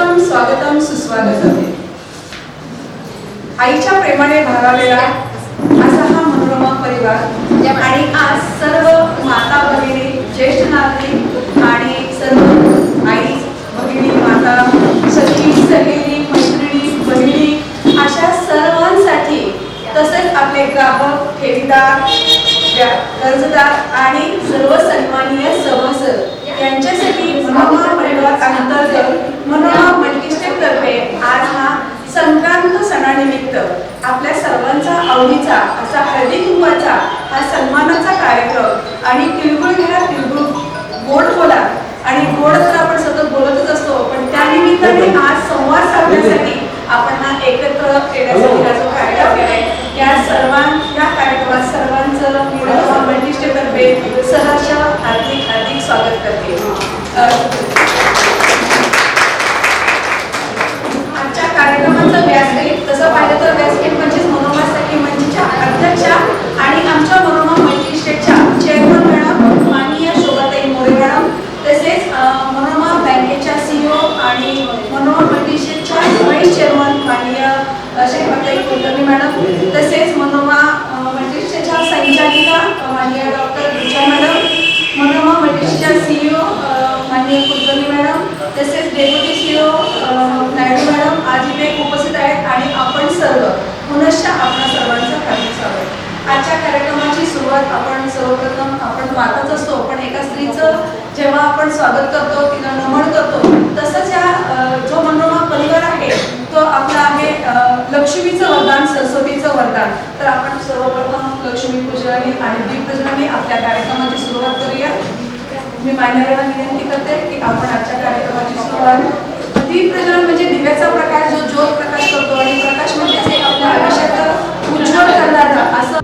स्वागतम स्वागतम सुस्वागतम. आईच्या प्रेमाने भारावलेला असा हा मनोरमा परिवार आणि आज सर्व माता भगिनी, ज्येष्ठ नागरिक आणि सर्व आई भगिनी, माता, सखी, सहेली, मैत्रिणी, बहिणी अशा सर्वांसाठी, तसेच आपले ग्राहक, ठेवीदार, कर्जदार आणि सर्व सन्माननीय सभासद यांच्यासाठी मनोरमा परिवार अंतर्गत मनोरमा मल्टीस्टेप तर्फे आज हा संक्रांत सणानिमित्त आपल्या सर्वांचा आवडीचा असा हळदी कुंकवाचा हा सन्मानाचा कार्यक्रम आणि तिळगुळ घ्या तिळगुळ गोड बोला आणि गोड तर आपण सतत बोलतच असतो, पण त्यानिमित्ताने आज संवाद साधण्यासाठी आपण हा एकत्र येण्यासाठी हा जो कार्यक्रम केलाय या कार्यक्रमात सर्वांचं मनोरमा मल्टीस्टेप तर्फे सहर्ष हार्दिक स्वागत करते. आजच्या कार्यक्रमाचं व्यासपीठ तसं पाहिलं तर व्यासपीठ म्हणजेच मनोरमा सखी मंचच्या अध्यक्षा आणि आमच्या मनोरमा मल्टीस्टेपच्या चेअरमन मॅडम माननीय शोभाताई मोरे मॅडम, तसेच मनोरमा बँकेच्या CEO आणि मनोरमा मल्टीस्टेपच्या व्हाईस चेअरमन माननीय शोभाताई कुलकर्णी मॅडम, तसेच मनोरमा मल्टीस्टेपच्या संचालिका माननीय डॉक्टर ऋचा मॅडम, मनोरमा मल्टीस्टेपच्या CEO माननीय कुलकर्णी मॅडम, तसेच डेप्युटी CEO नायडू मॅडम आज इथे उपस्थित आहेत आणि आपण सर्व पुनश्च आपल्या सर्वांचं हार्दिक स्वागत. आजच्या कार्यक्रमाची सुरुवात आपण सर्वप्रथम आपण माताच असतो, पण एका स्त्रीचं जेव्हा आपण स्वागत करतो, तिला नमन करतो, तसंच या जो मनोरमा परिवार आहे तो आपला आहे लक्ष्मीचं वरदान, सरस्वतीचं वरदान. तर आपण सर्वप्रथम लक्ष्मी पूजनाने आणि दीपप्रज्वलनाने आपल्या कार्यक्रमाची सुरुवात करूया. मी मान्यवरांना विनंती करते की आपण आजच्या कार्यक्रमाची सुरुवात दीपप्रज्वलन म्हणजे दिव्याचा प्रकाश, जो ज्योत प्रकाश करतो आणि प्रकाश म्हणजे आपल्या आयुष्यात उज्ज्वल करणारा असं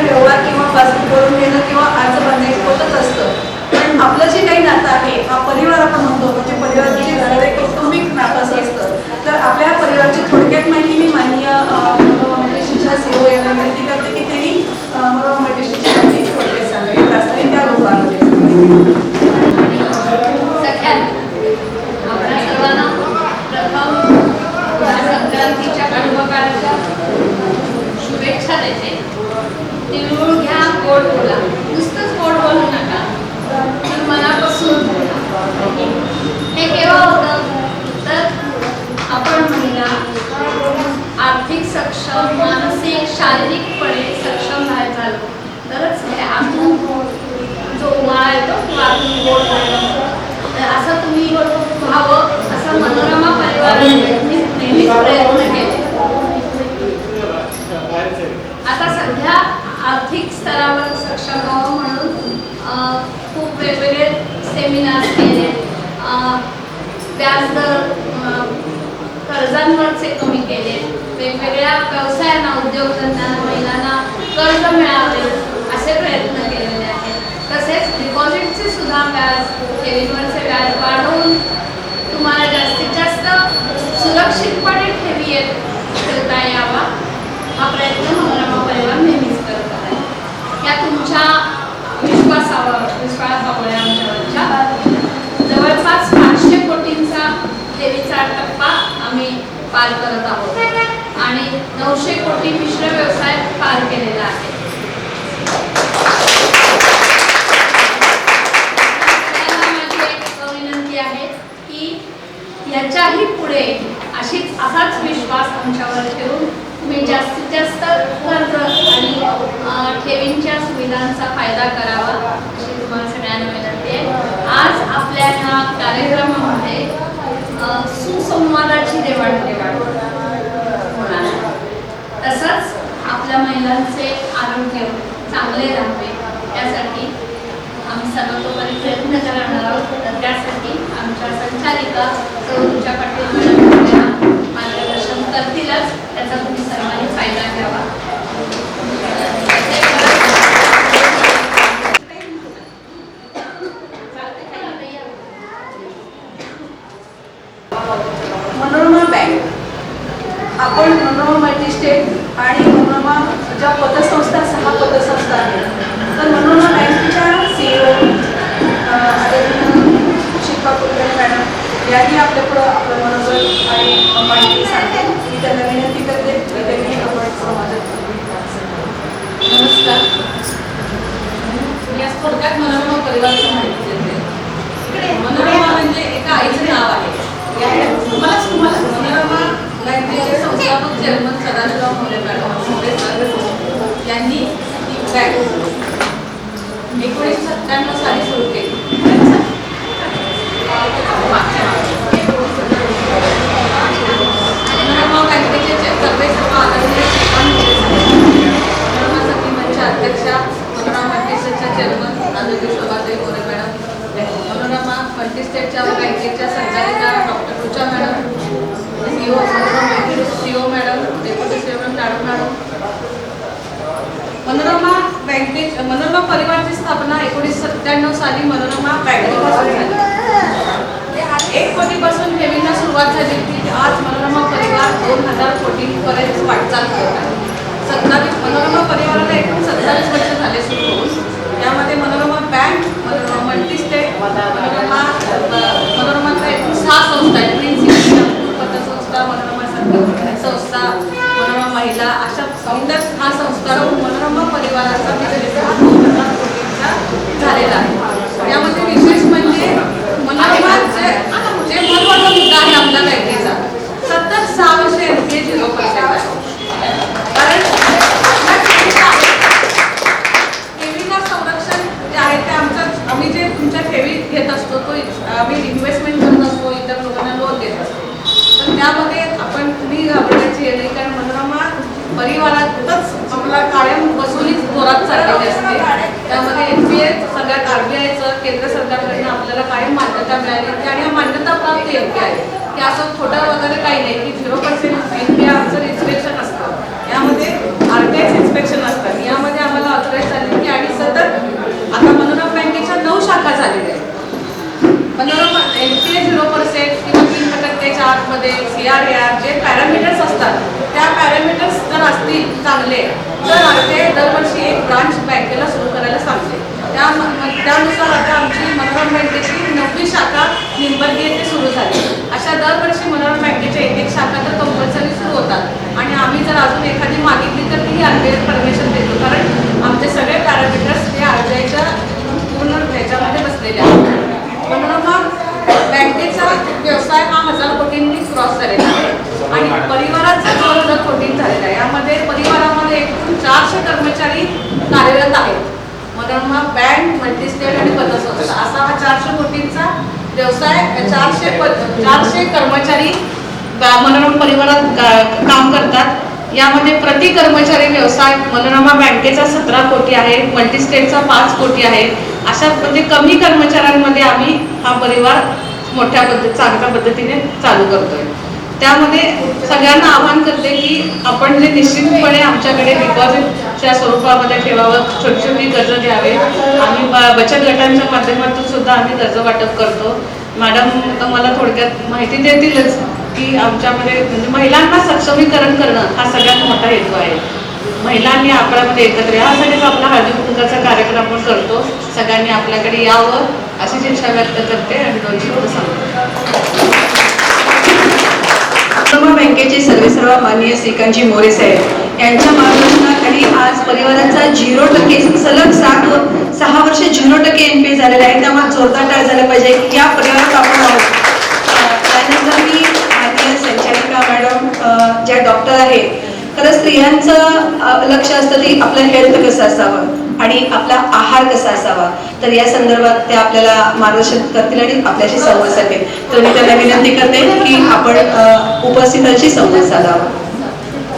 व्यवहार किंवा पासबुक करून घेणं किंवा अर्ज भरणे होतच असतं, पण आपलं जे काही नातं आहे हा परिवार आपण म्हणतो, म्हणजे परिवाराची झालेलं एक कौटुंबिक नातं असं असतं. तर आपल्या परिवाराची थोडक्यात माहिती मी माननीय मनोरमा मल्टीस्टेपच्या CEO यांना विनंती करते की त्यांनी मनोरमा मल्टीस्टेपची माहिती थोडक्यात सांगावी, त्यासाठी त्या रूपामध्ये संक्रांतीच्या पर्वकाळाच्या शुभेच्छा देते. तिळगुळ घ्या, गोड बोला. नुसतंच गोड बोलू नका, तर मनापासून हे केव्हा होतं तर आपण महिला आर्थिक सक्षम, मानसिक शारीरिकपणे सक्षम नाही झालो तरच हे आतून जो उन्हाळा येतो किंवा आतून गोड होतो. तर असं तुम्ही व्हावं असं मनोरमा परिवाराने नेहमीच प्रयत्न केले. आता सध्या आर्थिक स्तरावर सक्षम व्हावं म्हणून खूप वेगवेगळे सेमिनार केले, व्याजदर कर्जांवरचे कमी केले, वेगवेगळ्या व्यवसायांना उद्योगधंद्यांना महिलांना कर्ज मिळावे असे प्रयत्न केलेले आहेत. तसेच डिपॉझिटचे सुद्धा व्याज, ठेवींवरचे व्याज वाढवून तुम्हाला जास्तीत जास्त सुरक्षितपणे ठेवी ठेवता यावा हा प्रयत्न मनोरमा परिवार नेहमीच करत आहे. या तुमच्या विश्वासामुळे आमच्यावरच्या जवळपास 500 कोटींचा ठेवीचा टप्पा आम्ही पार करत आहोत आणि 900 कोटी मिश्र व्यवसाय पार केलेला आहे. माझी एक विनंती आहे की याच्याही पुढे असाच विश्वास आमच्यावर ठेवून तुम्ही जास्तीत जास्त कर्ज आणि ठेवींच्या सुविधांचा फायदा करावा अशी तुम्हाला सगळ्यांना विनंती आहे. आज आपल्या ह्या कार्यक्रमामध्ये सुसंवादाची देवाणघेवाण होणार आहे. तसंच आपल्या महिलांचे आरोग्य चांगले राहावे यासाठी आम्ही सर्वतोपरी प्रयत्न करणार आहोत. तर त्यासाठी आमच्या संचालिका तुमच्या पाठीवर मार्गदर्शन करतीलच, त्याचा तुम्ही सर्वांनी फायदा घ्यावा. मनोरमा बँक, आपण मनोरमा मल्टीस्टेट आणि मनोरमा ज्या पतसंस्था 6 पतसंस्था आहेत, तर मनोरमा बँकेच्या CEO शिल्पा कुलकर्णी मॅडम यांनी आपल्यापुढं आपलं मनोगत आणि माहिती सांगते. मी त्यांना विनंती करते की त्यांनी आपण समाजात. नमस्कार. मी आज थोडक्यात मनोरमा परिवाराची माहिती देते. मनोरमा म्हणजे एका आईचं नाव आहे. मनोरमा बँकेचे संस्थापक चेअरमन सदाशिवराव मोरे मॅडम यांनी ही बँक 1997 साली सुरू केली. मनोरमा बँकेचे सर्वे सर्व आदरणीय मनोरमा सखी मंचच्या अध्यक्षा, मनोरमा मल्टीस्टेटच्या चेअरमन आदरणीय शोभाताई मोरे मॅडम, मनोरमा मल्टीस्टेटच्या बँकेच्या संचालिका doctor Rucha madam, CEO madam, deputy CEO madam. Manorama परिवारची स्थापना 1997 साली मनोरमा बँकेपासून झाली. 1 कोटीपासून ठेवींना सुरुवात झाली की आज मनोरमा परिवार 2000 कोटींपर्यंत वाटचाल करत आहे. मनोरमा परिवाराला एकूण 27 वर्ष झाले सुरू होऊन. यामध्ये मनोरमा बँक, मनोरमा मल्टीस्टेट, मनोरमाच्या एकूण 6 संस्था आहेत. प्रिन्सिपल पतसंस्था, मनोरमा संस्था, मनोरमा महिला अशा इतर 6 संस्था मनोरमा परिवाराचा बिझनेस हा 2000 कोटींचा झालेला आहे. यामध्ये विशेष म्हणजे मनोरमा जे महत्त्वाचा मुद्दा आहे आपल्या बँकेचा, सतत 6 वर्ष NPA 0% आहे. कारण ठेवीला संरक्षण जे आहे ते आम्ही जे तुमच्या ठेवी घेत असतो तो आम्ही इन्व्हेस्टमेंट करत असतो, इतर लोकांना लोन देत असतो. तर त्यामध्ये आपण तुम्ही घाबरण्याची येणे, कारण मनोरमा परिवारातच आपला कायम वसुली जोरात चाललेली असते. त्यामध्ये NPA सगळ्यात RBIचं केंद्र सरकारकडनं आपल्याला कायम मान्यता मिळाली आणि हा मान्यता प्राप्त NPA आहे की असं खोटं वगैरे काही नाही की 0% NPA आमचं इन्स्पेक्शन असतं. यामध्ये RBIचं इन्स्पेक्शन असतं. यामध्ये आम्हाला ऑथराईज झाली की आणि सतत आता मनोरमा बँकेच्या 9 शाखा झालेल्या आहेत. मनोरमा NPA 0% किंवा 3% आतमध्ये CRAR जे पॅरामीटर्स असतात त्या पॅरामीटर्स जर असतील चांगले तर RBI दरवर्षी एक ब्रांच बँकेला सुरू करायला सांगते. त्यानुसार आता आमची मनोरमा बँकेची 9वी शाखा निंबर्गी येथे सुरू झाली. अशा दरवर्षी मनोरमा बँकेच्या 1 शाखा तर कंपल्सरी सुरू होतात आणि आम्ही जर अजून एखादी मागितली तर ती RBI परमिशन देतो, कारण आमचे सगळे पॅरामीटर्स हे RBIच्या पूर्ण ह्याच्यामध्ये बसलेले आहेत. मनोरमा बँकेचा व्यवसाय हा 1000 कोटींनी क्रॉस झालेला आहे आणि परिवाराचा 2000 कोटी झालेला आहे. यामध्ये परिवारामध्ये 400 कर्मचारी कार्यरत आहेत. मनोरमा बँक, मल्टीस्टेट आणि पतसंस्था असा हा 400 कोटींचा व्यवसाय. 400 कर्मचारी मनोरमा परिवारात काम करतात. यामध्ये प्रति कर्मचारी व्यवसाय मनोरमा बँकेचा 17 कोटी आहे, मल्टीस्टेटचा 5 कोटी आहे. अशा म्हणजे कमी कर्मचाऱ्यांमध्ये आम्ही हा परिवार मोठ्या चांगल्या पद्धतीने चालू करतोय. त्यामध्ये सगळ्यांना आवाहन करते की आपण जे निश्चितपणे आमच्याकडे डिपॉझिटच्या स्वरूपामध्ये ठेवावं, छोटी छोटी कर्ज द्यावे. आम्ही बचत गटांच्या माध्यमातून सुद्धा आम्ही कर्ज वाटप करतो. मॅडम मला थोडक्यात माहिती देतीलच की आमच्यामध्ये म्हणजे महिलांना सक्षमीकरण करणं हा सगळ्यात मोठा हेतू आहे. महिलांनी आपल्यामध्ये एकत्र यासाठीच आपला हळदी कुंकूचा कार्यक्रम आपण करतो. सगळ्यांनी आपल्याकडे यावं अशीच इच्छा व्यक्त करते आणि 2 शब्द सांगते. मनोरमा बँकेचे सर्वेसर्वा माननीय श्रीकांतजी मोरे साहेब यांच्या मार्गदर्शनाखाली आज परिवाराचा 0% सलग 6 वर्ष 0% NPA झालेला आहे. त्यामुळे जोरदार टाळ झाला पाहिजे की या परिवारात आपण आहोत. त्यानंतर मी माननीय संचालिका मॅडम ज्या डॉक्टर आहेत, खरं स्त्रियांचं लक्ष असतं की आपलं हेल्थ कसं असावं आणि आपला आहार कसा असावा. तर या संदर्भात ते आपल्याला मार्गदर्शन करतील आणि आपल्याशी संवाद साधेल. तर मी त्यांना विनंती करते की आपण उपस्थितांशी संवाद साधावा.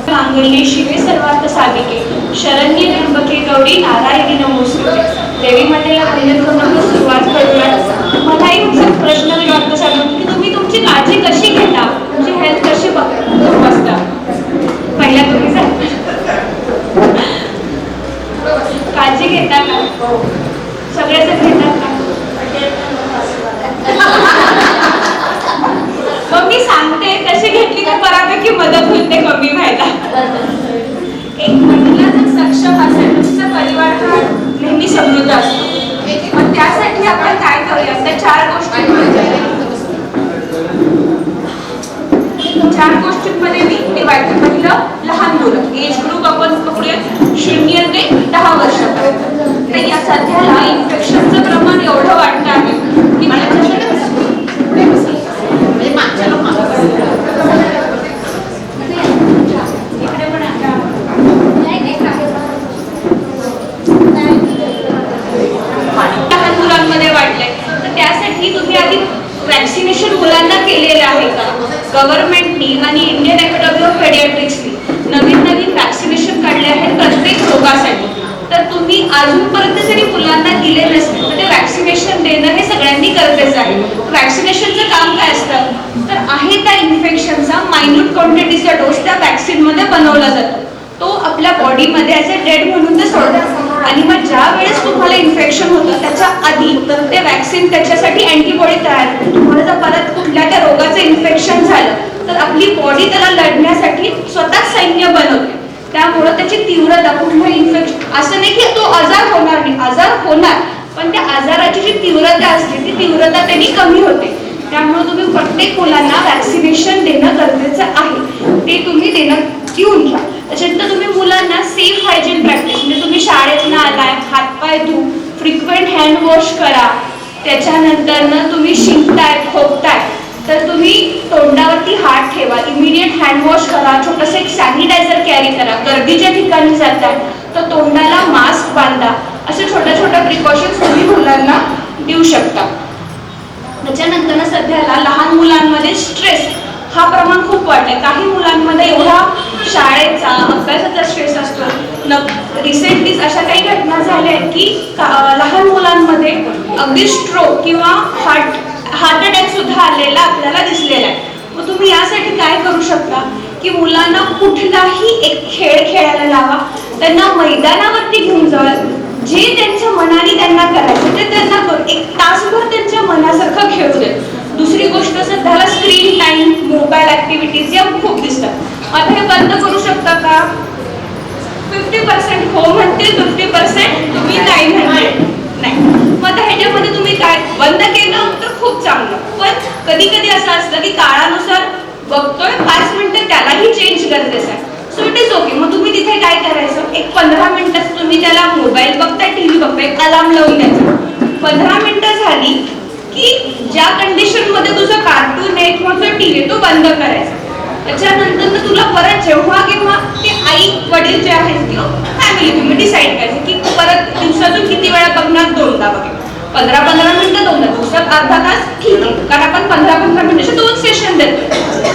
मांगल्ये शिवे सर्वार्थ साधिके शरण्ये त्र्यंबके गौरी नारायणी नमोस्तुते. देवी मातेला वंदन करून सुरुवात करूया. मला एक प्रश्न मी डॉक्टर साहेब की तुम्ही तुमची काळजी कशी घेता, तुमची हेल्थ कशी बघता? पहिला तुम्ही काळजी घेता का? सगळेजण घेतात का? मग मी सांगते तशी घेतली तर बऱ्यापैकी मदत होते कमी व्हायला. एक महिला जर सक्षम असेल तिचा परिवार हा नेहमी समृद्ध असतो. मग त्यासाठी आपण काय करूया त्या 4 गोष्टींमध्ये मी डिवाइड करते. पहिलं लहान मुलं, एज ग्रुप आपण पकडूया 0 ते 10 वर्षापर्यंत. तर या सध्याला इन्फेक्शनचं प्रमाण एवढं वाढतं आहे की लहान मुलांमध्ये वाढलंय. तर त्यासाठी तुम्ही आधी वॅक्सिनेशन मुलांना केलेलं आहे का? गव्हर्नमेंटनी आणि इंडियन अकॅडमी ऑफ पेडियाट्रिक्सनी नवीन वॅक्सिनेशन काढले आहेत प्रत्येक रोगासाठी. तर तुम्ही अजूनपर्यंत जरी मुलांना दिले नसतील तर ते वॅक्सिनेशन देणं हे सगळ्यांनी गरजेचं आहे. वॅक्सिनेशनचं काम काय असतं, तर आहे त्या इन्फेक्शनचा मायन्यूट क्वांटिटीचा डोस त्या वॅक्सिनमध्ये बनवला जातो. तो आपल्या बॉडीमध्ये ॲज अ डेड म्हणून ते सोडतात. आणि मग ज्या वेळेस तुम्हाला इन्फेक्शन होतं त्याच्या आधी ते वॅक्सिन त्याच्यासाठी अँटीबॉडी तयार होते. तुम्हाला जर परत कुठल्या त्या रोगाचं इन्फेक्शन झालं तर आपली बॉडी त्याला लढण्यासाठी स्वतःच सैन्य बनवते. त्यामुळं त्याची तीव्रता कुठलं इन्फेक्शन असं नाही की तो आजार होणार नाही, आजार होणार, पण त्या आजाराची जी तीव्रता असते ती तीव्रता त्यांनी कमी होते. त्यामुळे तुम्ही प्रत्येक मुलांना वॅक्सिनेशन देणं गरजेचं आहे. ते तुम्ही घेऊन घ्या. त्याच्यानंतर तुम्ही मुलांना सेफ हायजीन प्रॅक्टिस म्हणजे तुम्ही शाळेतनं आलाय, हातपाय धु, फ्रिक्वेंट हँड वॉश करा. त्याच्यानंतर तुम्ही शिंकताय, खोकताय तर तुम्ही तोंडावरती हात ठेवा, इमिडिएट हँड वॉश करा, छोटंसं एक सॅनिटायझर कॅरी करा. गर्दीच्या ठिकाणी जाताय तर तोंडाला मास्क बांधा. असे छोट्या प्रिकॉशन्स तुम्ही मुलांना देऊ शकता. त्याच्यानंतर सध्याला लहान मुलांमध्ये स्ट्रेस हा प्रमाण खूप वाढलाय. काही मुलांमध्ये एवढा शाळेचा अभ्यासाचा स्ट्रेस असतो. रिसेंटलीच अशा काही घटना झाल्या आहेत की लहान मुलांमध्ये अगदी स्ट्रोक किंवा हार्ट अटॅक सुद्धा आलेला आपल्याला दिसलेला आहे. मग तुम्ही यासाठी काय करू शकता की मुलांना कुठलाही एक खेळ खेळायला लावा, त्यांना मैदानावरती घेऊन जावा. जे त्यांच्या मनाने त्यांना करायचं ते त्यांना एक तासभर त्यांच्या मनासारखं खेळू देत. दुसरी गोष्ट सध्याला स्क्रीन टाइम, मोबाईल ऍक्टिव्हिटीज या खूप दिसतात. आता हे बंद करू शकता का? 50% हो म्हणते, 50% तुम्ही नाही म्हणते नाही. मग आता ह्याच्यामध्ये तुम्ही काय बंद केलं तर खूप चांगलं, पण कधी कधी असं असतं की काळानुसार बघतोय 5 मिनिटं त्यालाही चेंज गरजेचं आहे. So it is okay. मग तुम्ही तिथे काय करायचं, एक 15 मिनिटात तुम्ही त्याला मोबाईल बघताय, टीव्ही बघताय, एक अलार्म लावून द्यायचा. 15 मिनिटं झाली की ज्या कंडिशन मध्ये तुझं कार्टून आहे किंवा तुझा टीव्ही तो बंद करायचा. त्याच्यानंतर तुला परत जेव्हा केव्हा ते आई वडील जे आहेत किंवा फॅमिली तुम्ही डिसाईड करायचं की परत दिवसातून किती वेळा बघणार, 2दा बघेल, 15-15 मिनिटं 2दा, दिवसात अर्धा तास ठीक आहे, कारण आपण 15-15 मिनिटाचे 2 सेशन देतोय.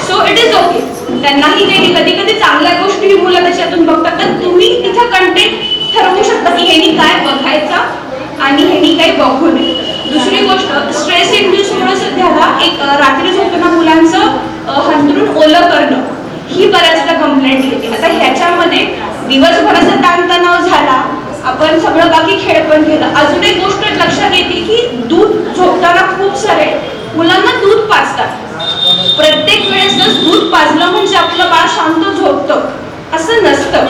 So it is okay. त्यांनाही काही कधी कधी चांगल्या गोष्टी मुलं त्याच्यातून बघतात, तर तुम्ही तिथं कंटेंट ठरवू शकता की ह्यांनी काय बघायचं आणि ह्यांनी काही बघू नये. दुसरी गोष्ट, स्ट्रेस इंड्यूसमुळे सध्याला एक रात्री झोपताना मुलांचं हंतरून ओलं करणं ही बऱ्याचदा कंप्लेंट येते. आता ह्याच्यामध्ये दिवसभराचा ताणतणाव झाला, आपण सगळं बाकी खेळ पण केलं. अजून एक गोष्ट लक्षात येते की दूध झोपताना खूप सारे मुलांना दूध पाजतात. प्रत्येक वेळेस दूध पाजलं म्हणजे आपलं बाळ शांत झोपतं असं नसतं.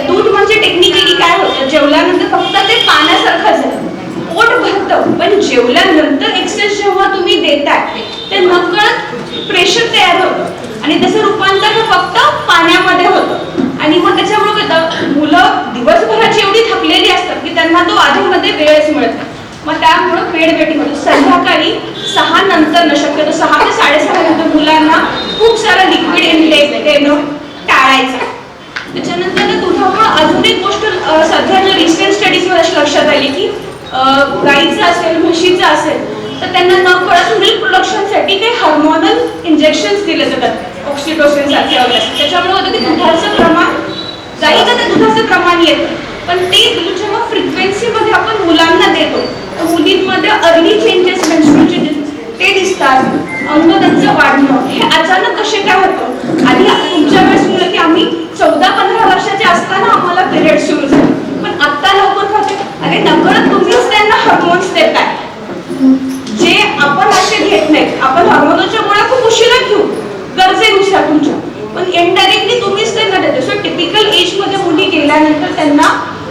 दूध म्हणजे टेक्निकली काय होतं, जेवल्यानंतर फक्त ते पाण्यासारखं झालं, पोट भरतं, पण जेवल्यानंतर एक्सेस जेव्हा तुम्ही देताय ते नकळत प्रेशर तयार होतं आणि त्याचं रूपांतर फक्त पाण्यामध्ये होतं. आणि मग त्याच्यामुळे मुलं दिवसभराची एवढी थकलेली असतात की त्यांना तो आधीमध्ये वेळच मिळत नाही. मग त्यामुळं पेड वेटिंग होतं. संध्याकाळी 6 नंतर शक्यतो 6 ते 6:30 नंतर मुलांना खूप सारं लिक्विड इनटेक देणं टाळायचं. त्याच्यानंतर दुधामुळे अजून एक गोष्ट सध्याच्या रिसेंट स्टडीजमध्ये अशी लक्षात आली की गाईचं असेल, म्हशीचं असेल तर त्यांना नकळत मिल्क प्रोडक्शनसाठी काही हार्मोनल इंजेक्शन्स दिले जातात, ऑक्सिटोसिन सारखे वगैरे. त्याच्यामुळे होतं की दुधाचं प्रमाण, गाईचं ते दुधाचं प्रमाण येतं, पण ते दूध जेव्हा फ्रिक्वेन्सीमध्ये आपण मुलांना देतो तर मुलींमध्ये अर्ली चेंजेस, मेन्स्ट्रुअल चेंजेस ते दिसतात, अंग त्यांचं वाढणं हे अचानक कसे काय होतं. आधी तुमच्या वेळेस मुलं की आम्ही 14-15 वर्षाचे असताना आम्हाला पिरियड सुरू झाले, पण आत्ता लवकर होते. अरे नकळत तुम्हीच त्यांना हार्मोन्स देताय जे आपण असे घेत नाहीत. आपण हार्मोनच्या गोळ्या खूप उशिरा घेऊ गरजेनुसार तुमच्या, पण इनडायरेक्टली तुम्हीच त्यांना देतो. सो टिपिकल एजमध्ये मुली गेल्यानंतर त्यांना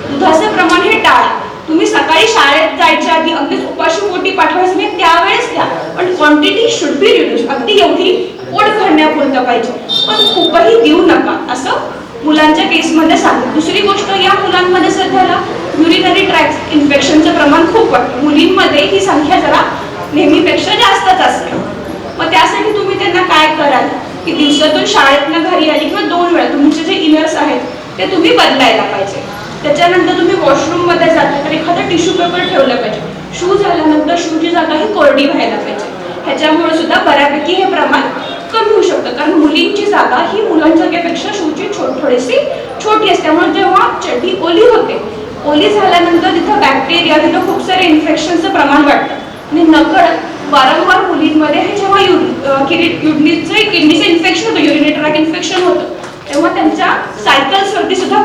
दुधाचं प्रमाण हे टाळा. तुम्ही सकाळी शाळेत जायच्या आधी अगदीच उपाशी पोटी पाठवायचं नाही, त्यावेळेस द्या, पण क्वांटिटी शुड बी रिड्यूस. अगदी एवढी पोट भरण्यापुरतं पाहिजे, पण खूपही देऊ नका असं मुलांच्या केसमध्ये सांगतो. दुसरी गोष्ट, या मुलांमध्ये सध्याला युरिनरी ट्रॅक्ट इन्फेक्शनचं प्रमाण खूप वाटतं. मुलींमध्ये ही संख्या जरा नेहमीपेक्षा जास्तच असते. मग त्यासाठी तुम्ही त्यांना काय कराल की दिवसातून शाळेतनं घरी आली किंवा 2 वेळा तुमचे जे इनर्स आहेत ते तुम्ही बदलायला पाहिजे. त्याच्यानंतर तुम्ही वॉशरूममध्ये जाता तर एखादा टिश्यू पेपर ठेवलं पाहिजे. शू झाल्यानंतर शूची जागा ही कोरडी व्हायला पाहिजे. ह्याच्यामुळे सुद्धा बऱ्यापैकी हे प्रमाण कमी होऊ शकतं, कारण मुलींची जागा ही मुलांच्या जागेपेक्षा शूची थोडीशी छोटी असते. त्यामुळे जेव्हा चड्डी ओली होते, ओली झाल्यानंतर तिथं बॅक्टेरिया, तिथं खूप सारे इन्फेक्शनचं प्रमाण वाढतं आणि नकळत वारंवार मुलींमध्ये हे जेव्हा किडनीचं इन्फेक्शन होतं, युरिनरी ट्रॅक्ट इन्फेक्शन होतं, तेव्हा त्यांच्या सायकल्सवरती सुद्धा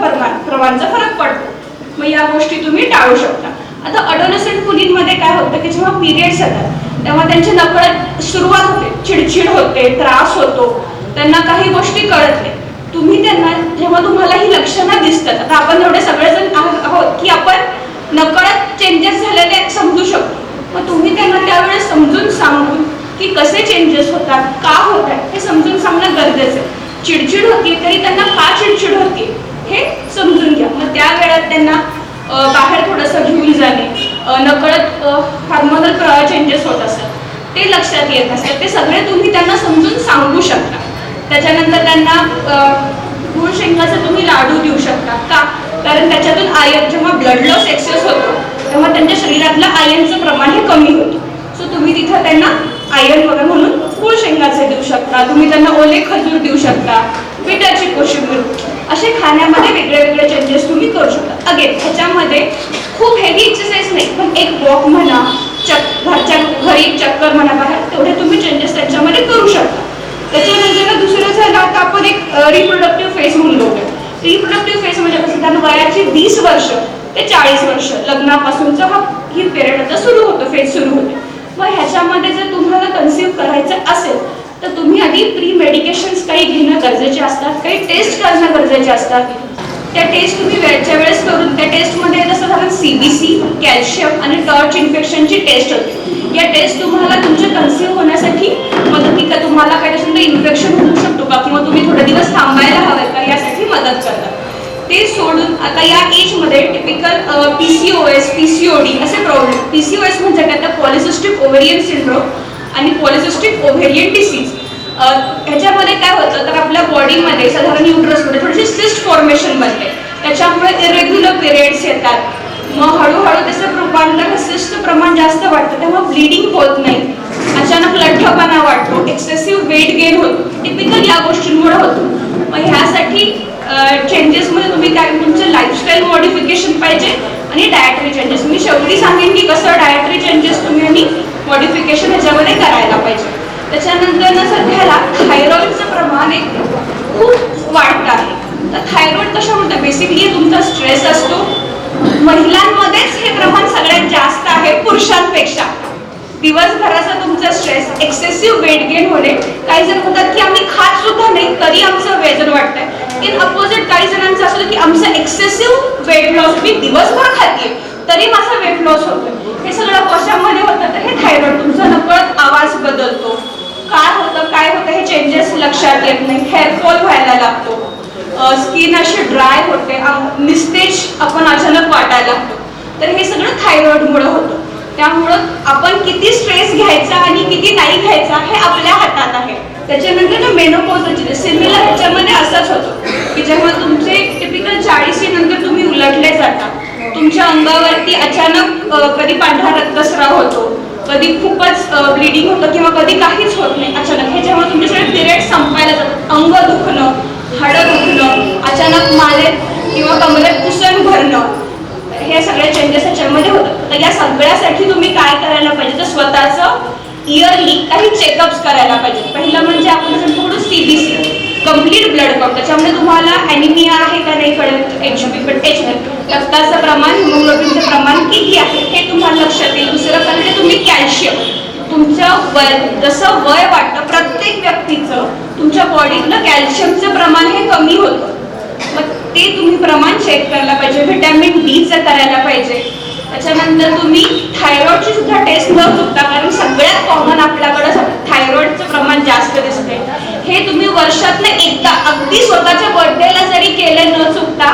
प्रमाणाचा फरक पडतो. मग या गोष्टी तुम्ही टाळू शकता. आता अडोलसंट मुलींमध्ये काय होतं की जेव्हा पिरियड्स येतात तेव्हा त्यांची नकळत सुरुवात होते, चिडचिड होते, त्रास होतो, त्यांना काही गोष्टी कळत नाही. तुम्ही त्यांना जेव्हा तुम्हाला ही लक्षणं दिसतात, आता आपण एवढे सगळेजण आहोत की आपण नकळत चेंजेस झालेले समजू शकतो, मग तुम्ही त्यांना त्यावेळेस समजून सांगून की कसे चेंजेस होतात, का होतात हे समजून सांगणं गरजेचं आहे. चिडचिड होती तरी त्यांना का चिडचिड होती हे समजून घ्या. मग त्या वेळात त्यांना बाहेर थोडंसं घेऊन जाणे, नकळत हार्मोनल चेंजेस होत असतात ते लक्षात येत असतात, ते सगळे तुम्ही त्यांना समजून सांगू शकता. त्याच्यानंतर त्यांना गुळ शेंगाचा तुम्ही लाडू देऊ शकता. का? कारण त्याच्यातून आयर्न, जेव्हा ब्लड लॉस एक्सेस होतो तेव्हा त्यांच्या शरीरातलं आयर्नचं प्रमाण हे कमी होतं. सो तुम्ही तिथं त्यांना आयर्न वगैरे म्हणून गुळ शेंगाचे देऊ शकता. तुम्ही त्यांना ओले खजूर देऊ शकता, बिटाची कोशिंबीर, असे खाण्यामध्ये वेगळे वेगळे चेंजेस तुम्ही करू शकता. अगेन ह्याच्यामध्ये खूप हेवी एक्सरसाइज नाही, पण एक वॉक म्हणा, घरच्या घरी चक्कर म्हणा, बाहेर तेवढे तुम्ही चेंजेस त्याच्यामध्ये करू शकता. त्याच्यानंतर दुसरं झालं, आता आपण एक रिप्रोडक्टिव्ह फेज म्हणून होतो. रिप्रोडक्टिव्ह फेज म्हणजे कसं, त्यांना वयाची 20 वर्ष ते 40 वर्ष लग्नापासूनचा ही पिरियड आता सुरू होतो, फेज सुरू होते. मग ह्याच्यामध्ये जर तुम्हाला कन्सिव्ह करायचं असेल तर तुम्ही आधी प्री मेडिकेशन्स काही घेणं गरजेचे असतात, काही टेस्ट करणं गरजेचे असतात. त्या टेस्ट तुम्ही वेळच्या वेळेस करून, त्या टेस्टमध्ये जसं झालं CBC, कॅल्शियम आणि टॉर्च इन्फेक्शनची टेस्ट होते. या टेस्ट तुम्हाला तुमचे कन्सिव्ह होण्यासाठी मदत, का तुम्हाला काही त्याच्यानंतर इन्फेक्शन होऊ शकतो का, किंवा तुम्ही थोडे दिवस थांबायला हवं का, यासाठी मदत करतात. ते सोडून आता या एजमध्ये टिपिकल PCOS, PCOD असे प्रॉब्लेम. PCOS म्हणजे काय, तर पॉलिसिस्टिक ओव्हेरियन सिंड्रोम आणि पॉलिसिस्टिक ओव्हेरियन डिसीज. ह्याच्यामध्ये काय होतं, तर आपल्या बॉडीमध्ये साधारण युट्रसमध्ये थोडीशी सिस्ट फॉर्मेशन बनते, त्याच्यामुळे येतात, मग हळूहळू त्याचं रूपांतर सिस्ट प्रमाण जास्त वाढतं, तेव्हा ब्लिडिंग होत नाही, अचानक लठ्ठपणा वाटतो, एक्सेसिव्ह वेट गेन होतो, टिपिकल या गोष्टींमुळे होतो. मग ह्यासाठी चेंजेसमध्ये तुम्ही काय, तुमचं लाईफस्टाईल मॉडिफिकेशन पाहिजे आणि डायटरी चेंजेस. मी शेवटी सांगेन की कसं डायटरी चेंजेस तुम्ही आणि मॉडिफिकेशन ह्याच्यामध्ये करायला पाहिजे. त्याच्यानंतर ना सध्याला थायरॉइडचं प्रमाण एक खूप वाढतं आहे. तर थायरॉइड कशामुळे, बेसिकली तुमचा स्ट्रेस असतो. महिलांमध्येच हे प्रमाण सगळ्यात जास्त आहे पुरुषांपेक्षा. दिवसभराचा तुमचा स्ट्रेस, एक्सेसिव्ह वेट गेन होणे. काही जण म्हणतात की आम्ही खात सुद्धा नाही तरी आमचं वजन वाढतंय. इन अपोजिट काही जणांचं असतं की आमचं एक्सेसिव्ह वेट लॉस, मी दिवसभर खाते तरी माझा वेट लॉस होतोय. हे सगळं कशामध्ये होतं, तर हे थायरॉइड, तुमचा नकळत आवाज बदलतो, काय होतं हे चेंजेस लक्षात येत नाही, हेअरफॉल व्हायला लागतो, स्किन अशी ड्राय होते, निस्तेज आपण अचानक वाटायला लागतो. तर हे सगळं थायरॉइडमुळे होतं. त्यामुळं आपण किती स्ट्रेस घ्यायचा आणि किती नाही घ्यायचा हे आपल्या हातात आहे. त्याच्यानंतर ना मेनोपॉजची सिमिलर ह्याच्यामध्ये असंच होतं की जेव्हा तुमचे टिपिकल 40 नंतर तुम्ही उलटले जाता, तुमच्या अंगावरती अचानक कधी पांढरा रक्तस्राव होतो, कधी खूपच ब्लिडिंग होतं किंवा कधी काहीच होत नाही अचानक. हे जेव्हा तुमच्याकडे पिरियड संपायला जातात, अंग दुखणं, हाडं दुखणं, अचानक मानेत किंवा कमरेत पुसण भरणं, हे सगळे चेंजेस ह्याच्यामध्ये होतात. तर या सगळ्यासाठी तुम्ही काय करायला पाहिजे, तर स्वतःचं इयरली काही चेकअप्स करायला पाहिजे. पहिलं म्हणजे आपण म्हणतो CBC, कम्प्लीट ब्लड काउंट. त्याच्यामध्ये तुम्हाला ॲनिमिया आहे का नाही कळेल, HB, रक्ताचं प्रमाण, हिमोग्लोबिनचं प्रमाण किती आहे हे तुम्हाला लक्षात येईल. दुसरं म्हणजे तुम्ही कॅल्शियम, तुमचं वय, जसं वय वाटतं प्रत्येक व्यक्तीचं तुमच्या बॉडीतलं कॅल्शियमचं प्रमाण हे कमी होतं, मग ते तुम्ही प्रमाण चेक करायला पाहिजे. व्हिटॅमिन Dचं करायला पाहिजे. त्याच्यानंतर तुम्ही थायरॉइडची सुद्धा टेस्ट न चुकता, कारण सगळ्यात कॉमन आपल्याकडं थायरॉइडचं प्रमाण जास्त दिसते, हे तुम्ही वर्षातनं एकदा अगदी स्वतःच्या बर्थडेला जरी केलं न चुकता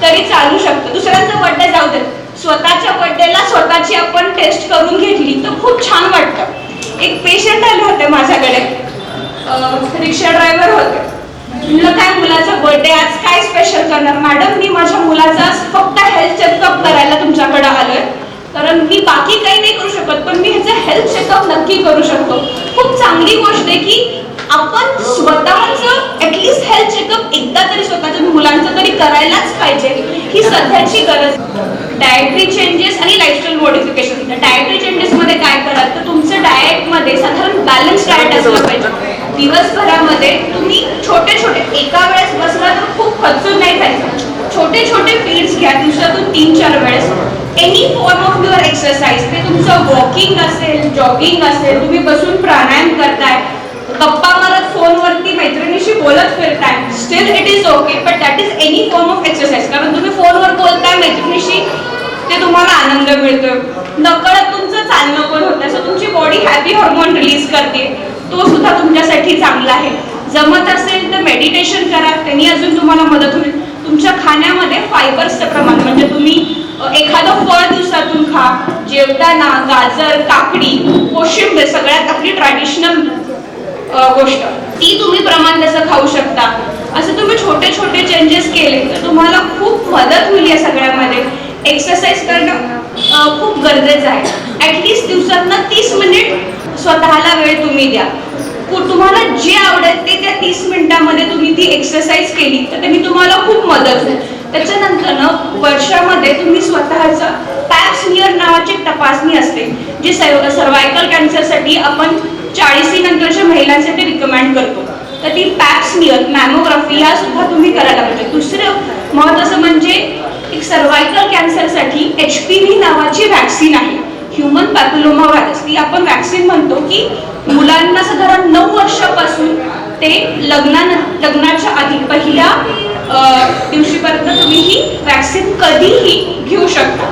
तरी चालू शकतं. दुसऱ्यांचा बर्थडे जाऊ दे, स्वतःच्या बर्थडेला स्वतःची आपण टेस्ट करून घेतली तर खूप छान वाटतं. एक पेशंट आले होते माझ्याकडे, रिक्षा ड्रायव्हर होते. म्हणलं काय मुलाचा बर्थडे, आज काय स्पेशल करणार? मॅडम मी माझ्या मुलाचा फक्त हेल्थ चेकअप करायला तुमच्याकडे आलोय, कारण मी बाकी काही नाही करू शकत पण मी ह्याचं हेल्थ चेकअप नक्की करू शकतो. खूप चांगली गोष्ट आहे की आपण स्वतःचं ऍटलिस्ट हेल्थ चेकअप एकदा तरी स्वतःच्या मुलांचं तरी करायलाच पाहिजे, ही सध्याची गरज. डायटरी चेंजेस आणि लाईफस्टाईल मॉडिफिकेशन. डायटरी चेंजेस मध्ये काय करा, तर तुमचं डाएटमध्ये साधारण बॅलन्स डाएट असलं पाहिजे. दिवसभरामध्ये तुम्ही छोटे छोटे, एका वेळेस बसला तर खूप खचून नाही जायचं, छोटे छोटे फीड्स घ्या दिवसातून 3-4 वेळेस. Any form of your exercise, ते तुमचं वॉकिंग असेल, जॉगिंग असेल, तुम्ही बसून प्राणायाम करताय, गप्पा मारत फोनवरती मैत्रिणीशी बोलत फिरताय, still it is okay, but that is any form of exercise. कारण तुम्ही फोनवर बोलताय मैत्रिणीशी, ते तुम्हाला आनंद मिळतोय, नकळत तुमचं चालणं पण होतं, सो तुमची बॉडी हॅपी हार्मोन रिलीज करते, तो सुद्धा तुमच्यासाठी चांगला आहे. जमत असेल तर मेडिटेशन करा, त्यांनी अजून तुम्हाला मदत होईल. तुमच्या खाण्यामध्ये फायबर्सचं प्रमाण, म्हणजे तुम्ही एखादं फळ दिवसातून खा, जेवताना गाजर, काकडी, कोशिंबीर, सगळ्यात आपली ट्रॅडिशनल गोष्ट, ती तुम्ही प्रमाण तसं खाऊ शकता. असं तुम्ही छोटे छोटे चेंजेस केले तर तुम्हाला खूप मदत होईल. या सगळ्यामध्ये एक्सरसाइज करणं खूप गरजेचं आहे. ॲटलिस्ट दिवसातनं 30 मिनिट स्वतःला वेळ तुम्ही द्या. तुम्हाला जे आवडेल ते त्या 30 मिनिटांमध्ये तुम्ही ती एक्सरसाइज केली तर त्यांनी तुम्हाला खूप मदत होईल. त्याच्यानंतर वर्षामध्ये तुम्ही स्वतःचं पॅप स्मिअर नावाची तपासणी असते, जी सर्वायकल कॅन्सरसाठी आपण 40 नंतरच्या महिलांसाठी रिकमेंड करतो. तर ती पॅप स्मिअर, मॅमोग्राफी या सुद्धा तुम्ही करायला पाहिजे. दुसरं महत्त्वाचं म्हणजे एक सर्वायकल कॅन्सरसाठी HPV नावाची वॅक्सिन आहे, ह्युमन पॅपिलोमा व्हायरस. ती आपण वॅक्सिन म्हणतो की मुलांना साधारण 9 वर्षापासून ते लग्नाच्या आधी पहिल्या दिवशीपर्यंत तुम्ही ही वॅक्सिन कधीही घेऊ शकता.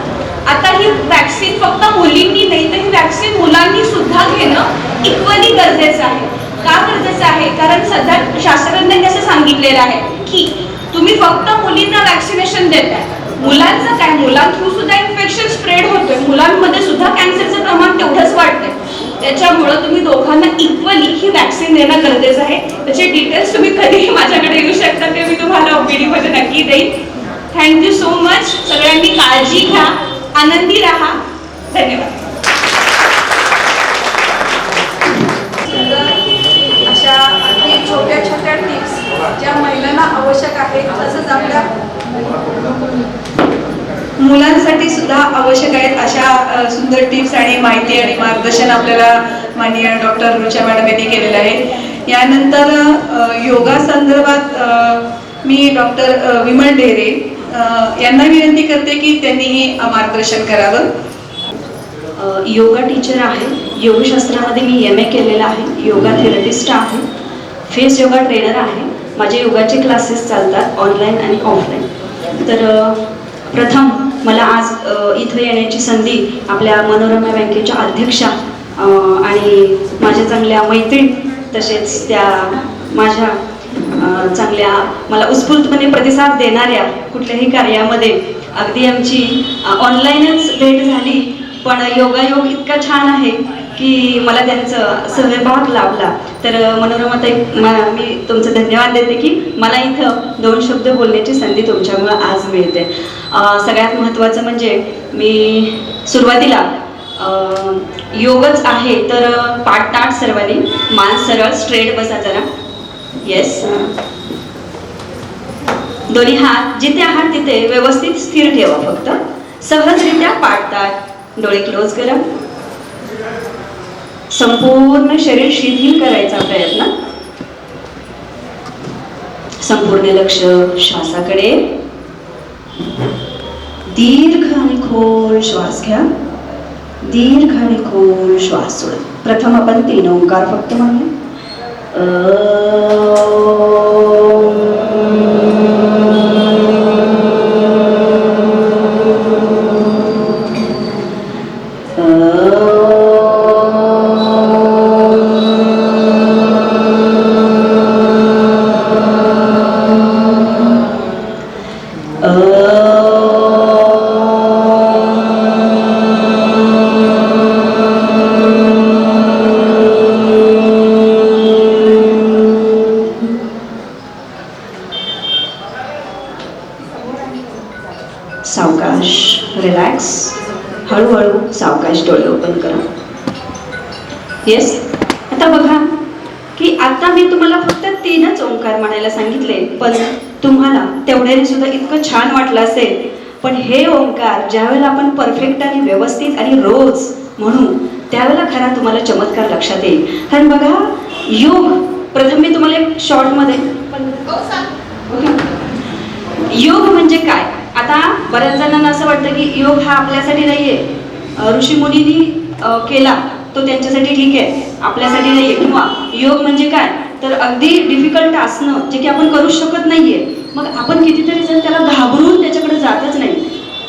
आता ही वॅक्सिन फक्त मुलींनी नाही तर ही वॅक्सिन मुलांनी सुद्धा घेणं इक्वली गरजेचं आहे. का गरजेचं आहे? कारण सध्या शास्त्रज्ञांनी असं सांगितलेलं आहे की तुम्ही फक्त मुलींना वॅक्सिनेशन देताय, मुलांचं काय, मुलां थ्रू सुद्धा इन्फेक्शन स्प्रेड होतोय, मुलांमध्ये सुद्धा कॅन्सरचं प्रमाण तेवढंच वाढतंय. त्याच्यामुळं तुम्ही दोघांना इक्वली ही वॅक्सिन देणं गरजेचं आहे. त्याचे डिटेल्स तुम्ही कधीही माझ्याकडे येऊ शकता, ते मी तुम्हाला OPD मध्ये नक्की देईन. Thank you so much. सगळ्यांनी काळजी घ्या, आनंदी राहा. धन्यवाद. अशा अगदी छोट्या छोट्या टिप्स ज्या महिलांना आवश्यक आहेत, तसंच आपल्या मुलांसाठी सुद्धा आवश्यक आहेत अशा सुंदर टिप्स आणि माहिती आणि मार्गदर्शन आपल्याला माननीय डॉक्टर रुचा मॅडम यांनी केलेलं आहे. यानंतर योगा संदर्भात मी डॉक्टर विमल ढेरे यांना विनंती करते की त्यांनीही मार्गदर्शन करावं. योगा टीचर आहे, योगशास्त्रामध्ये मी MA केलेलं आहे, योगा थेरपिस्ट आहे, फेस योगा ट्रेनर आहे. माझे योगाचे क्लासेस चालतात ऑनलाईन आणि ऑफलाईन. तर प्रथम मला आज इथं येण्याची संधी आपल्या मनोरमा बँकेच्या अध्यक्षा आणि माझ्या चांगल्या मैत्रीण, तसेच त्या माझ्या चांगल्या मला उत्स्फूर्तपणे प्रतिसाद देणाऱ्या कुठल्याही कार्यामध्ये अगदी आमची ऑनलाईनच भेट झाली, पण योगायोग इतका छान आहे की मला त्यांचं सहभाग लाभला. तर मनोरमाताई, मी तुमचं धन्यवाद देते की मला इथं 2 शब्द बोलण्याची संधी तुमच्यामुळं आज मिळते. सगळ्यात महत्त्वाचं म्हणजे मी सुरुवातीला योगच आहे तर पाठ सर्वांनी मान सरळ स्ट्रेट बसा जरा. येस. दोन्ही हात जिथे आहात तिथे व्यवस्थित स्थिर ठेवा. फक्त सहजरित्या पाठ डोळे क्लोज करा. संपूर्ण शरीर शिथिल करायचा प्रयत्न. संपूर्ण लक्ष श्वासाकडे. दीर्घ आणि खोल श्वास घ्या. दीर्घ आणि खोल श्वास सोडा. प्रथम आपण 3 ओंकार फक्त म्हणूया. सावकाश रिलॅक्स. हळूहळू सावकाश डोळे ओपन करा. येस. आता बघा की आता मी तुम्हाला फक्त 3च ओंकार म्हणायला सांगितले, पण तुम्हाला तेवढ्याने सुद्धा इतकं छान वाटलं असेल. पण हे ओंकार ज्यावेळेला आपण परफेक्ट आणि व्यवस्थित आणि रोज म्हणू त्यावेळेला खरा तुम्हाला चमत्कार लक्षात येईल. कारण बघा, योग प्रथम मी तुम्हाला एक शॉर्टमध्ये योग म्हणजे काय. आता बऱ्याच जणांना असं वाटतं की योग हा आपल्यासाठी नाहीये, ऋषीमुनींनी केला तो त्यांच्यासाठी ठीक आहे, आपल्यासाठी नाहीये. किंवा योग म्हणजे काय तर अगदी डिफिकल्ट आसनं जे की आपण करू शकत नाहीये. मग आपण कितीतरी जण त्याला घाबरून त्याच्याकडे जातच नाही.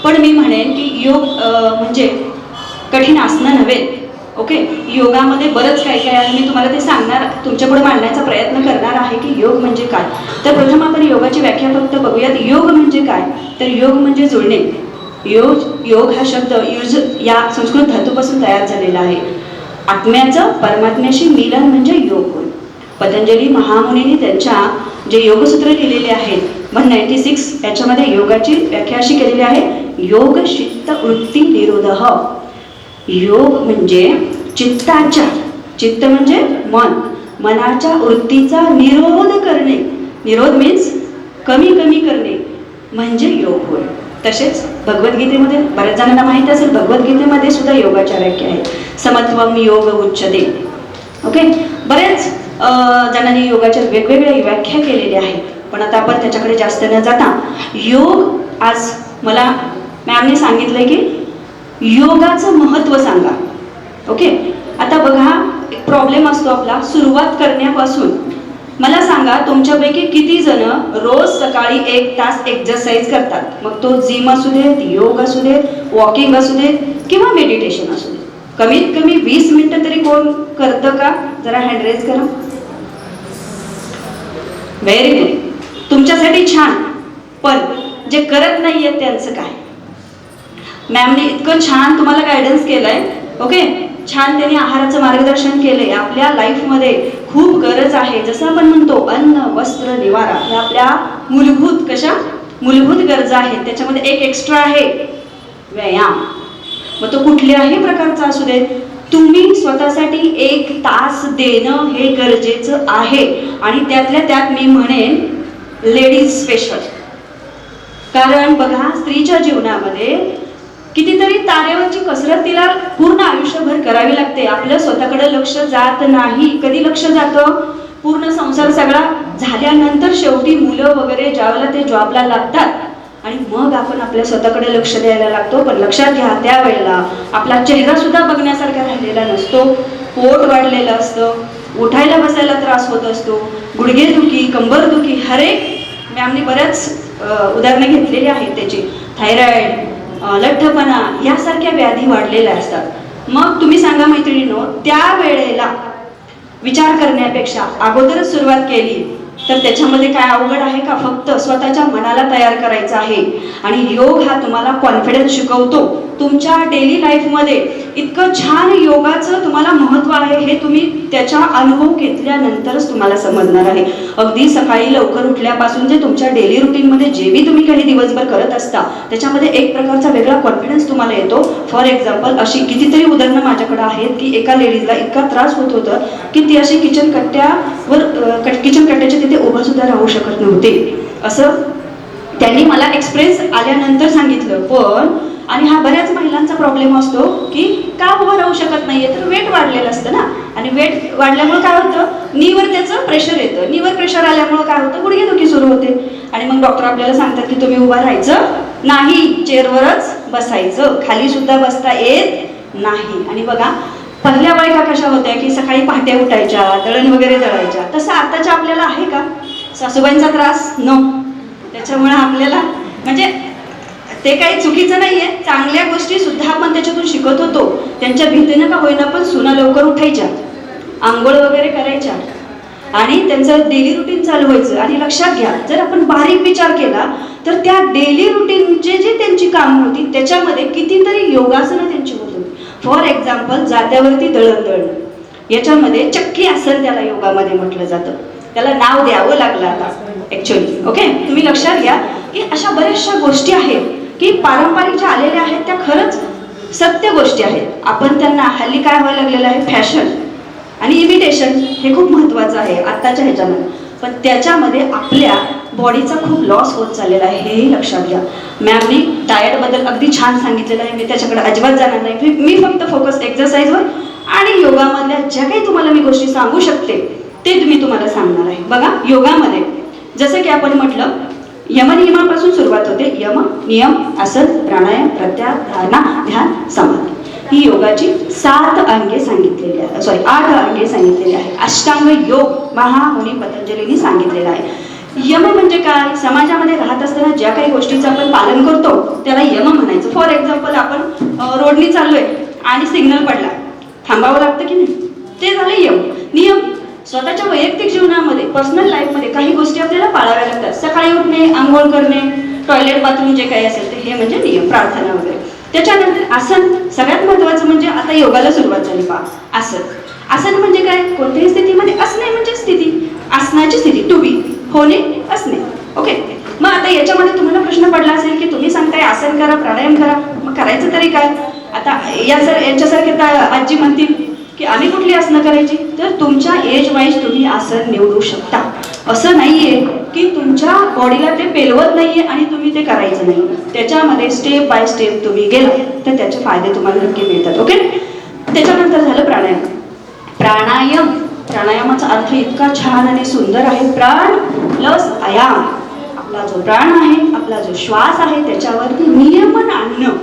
पण मी म्हणेन की योग म्हणजे कठीण आसनं नव्हे. ओके. योगामध्ये बरंच काय काय आहे, मी तुम्हाला ते सांगणार, तुमच्यापुढे मांडण्याचा प्रयत्न करणार आहे की योग म्हणजे काय. तर प्रथम आपण योगाची व्याख्या फक्त बघूयात. योग म्हणजे काय तर योग म्हणजे जुळणे. योग हा शब्द या संस्कृत धातूपासून तयार झालेला आहे. आत्म्याचं परमात्म्याशी मिलन म्हणजे योग होय. पतंजली महामुनींनी त्यांच्या जे योगसूत्र लिहिलेले आहेत 196 याच्यामध्ये योगाची व्याख्या अशी केलेली आहे. योग चित्त वृत्ती निरोधः. योग म्हणजे चित्ताच्या, चित्त म्हणजे मन, मनाच्या वृत्तीचा निरोध करणे. निरोध मीन्स कमी करणे म्हणजे योग होय. तसेच भगवद्गीतेमध्ये बऱ्याच जणांना माहिती असेल, भगवद्गीतेमध्ये सुद्धा योगाच्या व्याख्या आहेत. समत्वम योग उच्यते. ओके. बरेच जणांनी योगाच्या वेगवेगळ्या व्याख्या केलेल्या आहेत, पण आता आपण त्याच्याकडे जास्त न जाता योग, आज मला मॅमने सांगितलंय की योगाचं महत्त्व सांगा. ओके. आता बघा, एक प्रॉब्लेम असतो आपला सुरुवात करण्यापासून. मला सांगा तुमच्यापैकी किती जण रोज सकाळी 1 तास एक्सरसाइज करतात. मग तो जिम असू देत, योग असू देत, वॉकिंग असू देत किंवा मेडिटेशन असू देत. कमीत कमी 20 मिनिटं तरी कोण करतं का? जरा हँड रेज करा. Very good. तुमच्यासाठी छान. पण जे करत नाहीये त्यांचं काय? मॅमने इतकं छान तुम्हाला गायडन्स केलंय. ओके. छान त्यांनी आहाराचं मार्गदर्शन केलंय. आपल्या लाईफमध्ये खूप गरज आहे. जसं आपण म्हणतो अन्न वस्त्र निवारा, हे आपल्या मूलभूत कशा मूलभूत गरजा आहेत, त्याच्यामध्ये एक एक्स्ट्रा आहे व्यायाम. मग तो कुठल्याही प्रकारचा असू दे, तुम्ही स्वतःसाठी 1 तास देणं हे गरजेचं आहे. आणि त्यातल्या त्यात मी म्हणेन लेडीज स्पेशल. कारण बघा, स्त्रीच्या जीवनामध्ये कितीतरी तारेवरची कसरत तिला पूर्ण आयुष्यभर करावी लागते. आपलं स्वतःकडे लक्ष जात नाही. कधी लक्ष जातं? पूर्ण संसार सगळा झाल्यानंतर, शेवटी मुलं वगैरे ज्यावेळेला ते जॉबला लागतात आणि मग आपण आपल्या स्वतःकडे लक्ष द्यायला लागतो. पण लक्षात घ्या, त्यावेळेला आपला चेहरा सुद्धा बघण्यासारखा राहिलेला नसतो. पोट वाढलेलं असतं, उठायला बसायला त्रास होत असतो, गुडघेदुखी, कंबरदुखी, मॅमनी बऱ्याच उदाहरणं घेतलेली आहेत त्याची. थायरॉइड, लठ्ठपणा यासारख्या व्याधी वाढलेल्या असतात. मग तुम्ही सांगा मैत्रिणींनो, त्या वेळेला विचार करण्यापेक्षा अगोदरच सुरुवात केली तर त्याच्यामध्ये काय अवघड आहे का? फक्त स्वतःच्या मनाला तयार करायचं आहे. आणि योग हा तुम्हाला कॉन्फिडन्स शिकवतो. तुमच्या डेली लाईफमध्ये इतकं छान योगाचं तुम्हाला महत्त्व आहे, हे तुम्ही त्याचा अनुभव घेतल्यानंतरच तुम्हाला समजणार आहे. अगदी सकाळी लवकर उठल्यापासून जे तुमच्या डेली रुटीनमध्ये जे बी तुम्ही काही दिवसभर करत असता, त्याच्यामध्ये एक प्रकारचा वेगळा कॉन्फिडन्स तुम्हाला येतो. फॉर एक्झाम्पल, अशी कितीतरी उदाहरणं माझ्याकडे आहेत की एका लेडीजला इतका त्रास होत होता की ती अशी किचन कट्ट्याच्या तिथे उभं सुद्धा राहू शकत नव्हते. असं त्यांनी मला एक्सपिरियन्स आल्यानंतर सांगितलं. पण आणि हा बऱ्याच महिलांचा प्रॉब्लेम असतो की का उभं राहू शकत नाहीये, तर वेट वाढलेलं असतं ना. आणि वेट वाढल्यामुळे काय होतं, नीवर त्याचं प्रेशर येतं. नीवर प्रेशर आल्यामुळे काय होतं, गुडघेदुखी सुरू होते. आणि मग डॉक्टर आपल्याला सांगतात की तुम्ही उभं राहायचं नाही, चेअरवरच बसायचं, खाली सुद्धा बसता येत नाही. आणि बघा, पहिल्या बायका कशा होत्या की सकाळी पहाटे उठायच्या, दळण वगैरे दळायच्या. तसं आताच्या आपल्याला आहे का? सासूबाईंचा त्रास नो. त्याच्यामुळे आपल्याला म्हणजे ते काही चुकीचं नाहीये, चांगल्या गोष्टी सुद्धा आपण त्याच्यातून शिकत होतो. त्यांच्या भीतीनं का होईना पण सुना लवकर उठायच्या, आंघोळ वगैरे करायच्या आणि त्यांचं डेली रुटीन चालू व्हायचं. आणि लक्षात घ्या, जर आपण बारीक विचार केला तर त्या डेली रुटीनचे जे त्यांची कामं होती त्याच्यामध्ये कितीतरी योगासनं त्यांची होत होती. फॉर एक्झाम्पल, जात्यावरती दळणदळण, याच्यामध्ये चक्की आसन त्याला योगामध्ये म्हटलं जातं. त्याला नाव द्यावं लागलं आता ऍक्च्युअली. ओके, तुम्ही लक्षात घ्या की अशा बऱ्याचशा गोष्टी आहेत की पारंपरिक ज्या आलेल्या आहेत त्या खरंच सत्य गोष्टी आहेत. आपण त्यांना हल्ली काय व्हायला लागलेलं आहे, फॅशन आणि इमिटेशन, हे खूप महत्त्वाचं आहे आत्ताच्या ह्याच्यामध्ये. पण त्याच्यामध्ये आपल्या बॉडीचा खूप लॉस होत चाललेला आहे, हेही लक्षात घ्या. मॅमनी डाएटबद्दल अगदी छान सांगितलेलं आहे, मी त्याच्याकडे अजिबात जाणार नाही. मी फक्त फोकस एक्सरसाइजवर आणि योगामधल्या ज्या काही तुम्हाला मी गोष्टी सांगू शकते ते मी तुम्हाला सांगणार आहे. बघा, योगामध्ये जसं की आपण म्हटलं, यमनियमापासून सुरुवात होते. यम, नियम, आसन, प्राणायाम, प्रत्याहार, धारणा, ध्यान, समाधी. ही योगाची 7 अंगे सांगितलेली आहे, 8 अंगे सांगितलेली आहे. अष्टांग योग महामुनी पतंजलींनी सांगितलेला आहे. यम म्हणजे काय? समाजामध्ये राहत असताना ज्या काही गोष्टीचं आपण पालन करतो त्याला यम म्हणायचं. फॉर एक्झाम्पल, आपण रोडनी चाललोय आणि सिग्नल पडला, थांबावं लागतं की नाही, ते झालं यम. नियम, स्वतःच्या वैयक्तिक जीवनामध्ये, पर्सनल लाईफमध्ये काही गोष्टी आपल्याला पाळाव्या लागतात. सकाळी उठणे, आंघोळ करणे, टॉयलेट, बाथरूम जे काही असेल ते, हे म्हणजे नियम, प्रार्थना वगैरे. त्याच्यानंतर आसन, सगळ्यात महत्त्वाचं म्हणजे आता योगाला सुरुवात झाली पहा. आसन, आसन म्हणजे काय? कोणत्याही स्थितीमध्ये असणे म्हणजे स्थिती, आसनाची स्थिती, टू बी, होणे, असणे. ओके, मग आता याच्यामध्ये तुम्हाला प्रश्न पडला असेल की तुम्ही सांगताय आसन करा, प्राणायाम करा, मग करायचं तरी काय? आता यांच्यासारखे आजी म्हणतील की आम्ही कुठली आसनं करायची, तर तुमच्या एज वाईज तुम्ही आसन निवडू शकता. असं नाहीये की तुमच्या बॉडीला ते पेलवत नाहीये आणि तुम्ही ते करायचं नाही. त्याच्यामध्ये स्टेप बाय स्टेप तुम्ही गेला तर त्याचे फायदे तुम्हाला नक्की मिळतात. ओके, त्याच्यानंतर झालं प्राणायाम. प्राणायामाचा अर्थ इतका छान आणि सुंदर आहे. प्राण प्लस आयाम, आपला जो प्राण आहे, आपला जो श्वास आहे, त्याच्यावरती नियमन आणणं.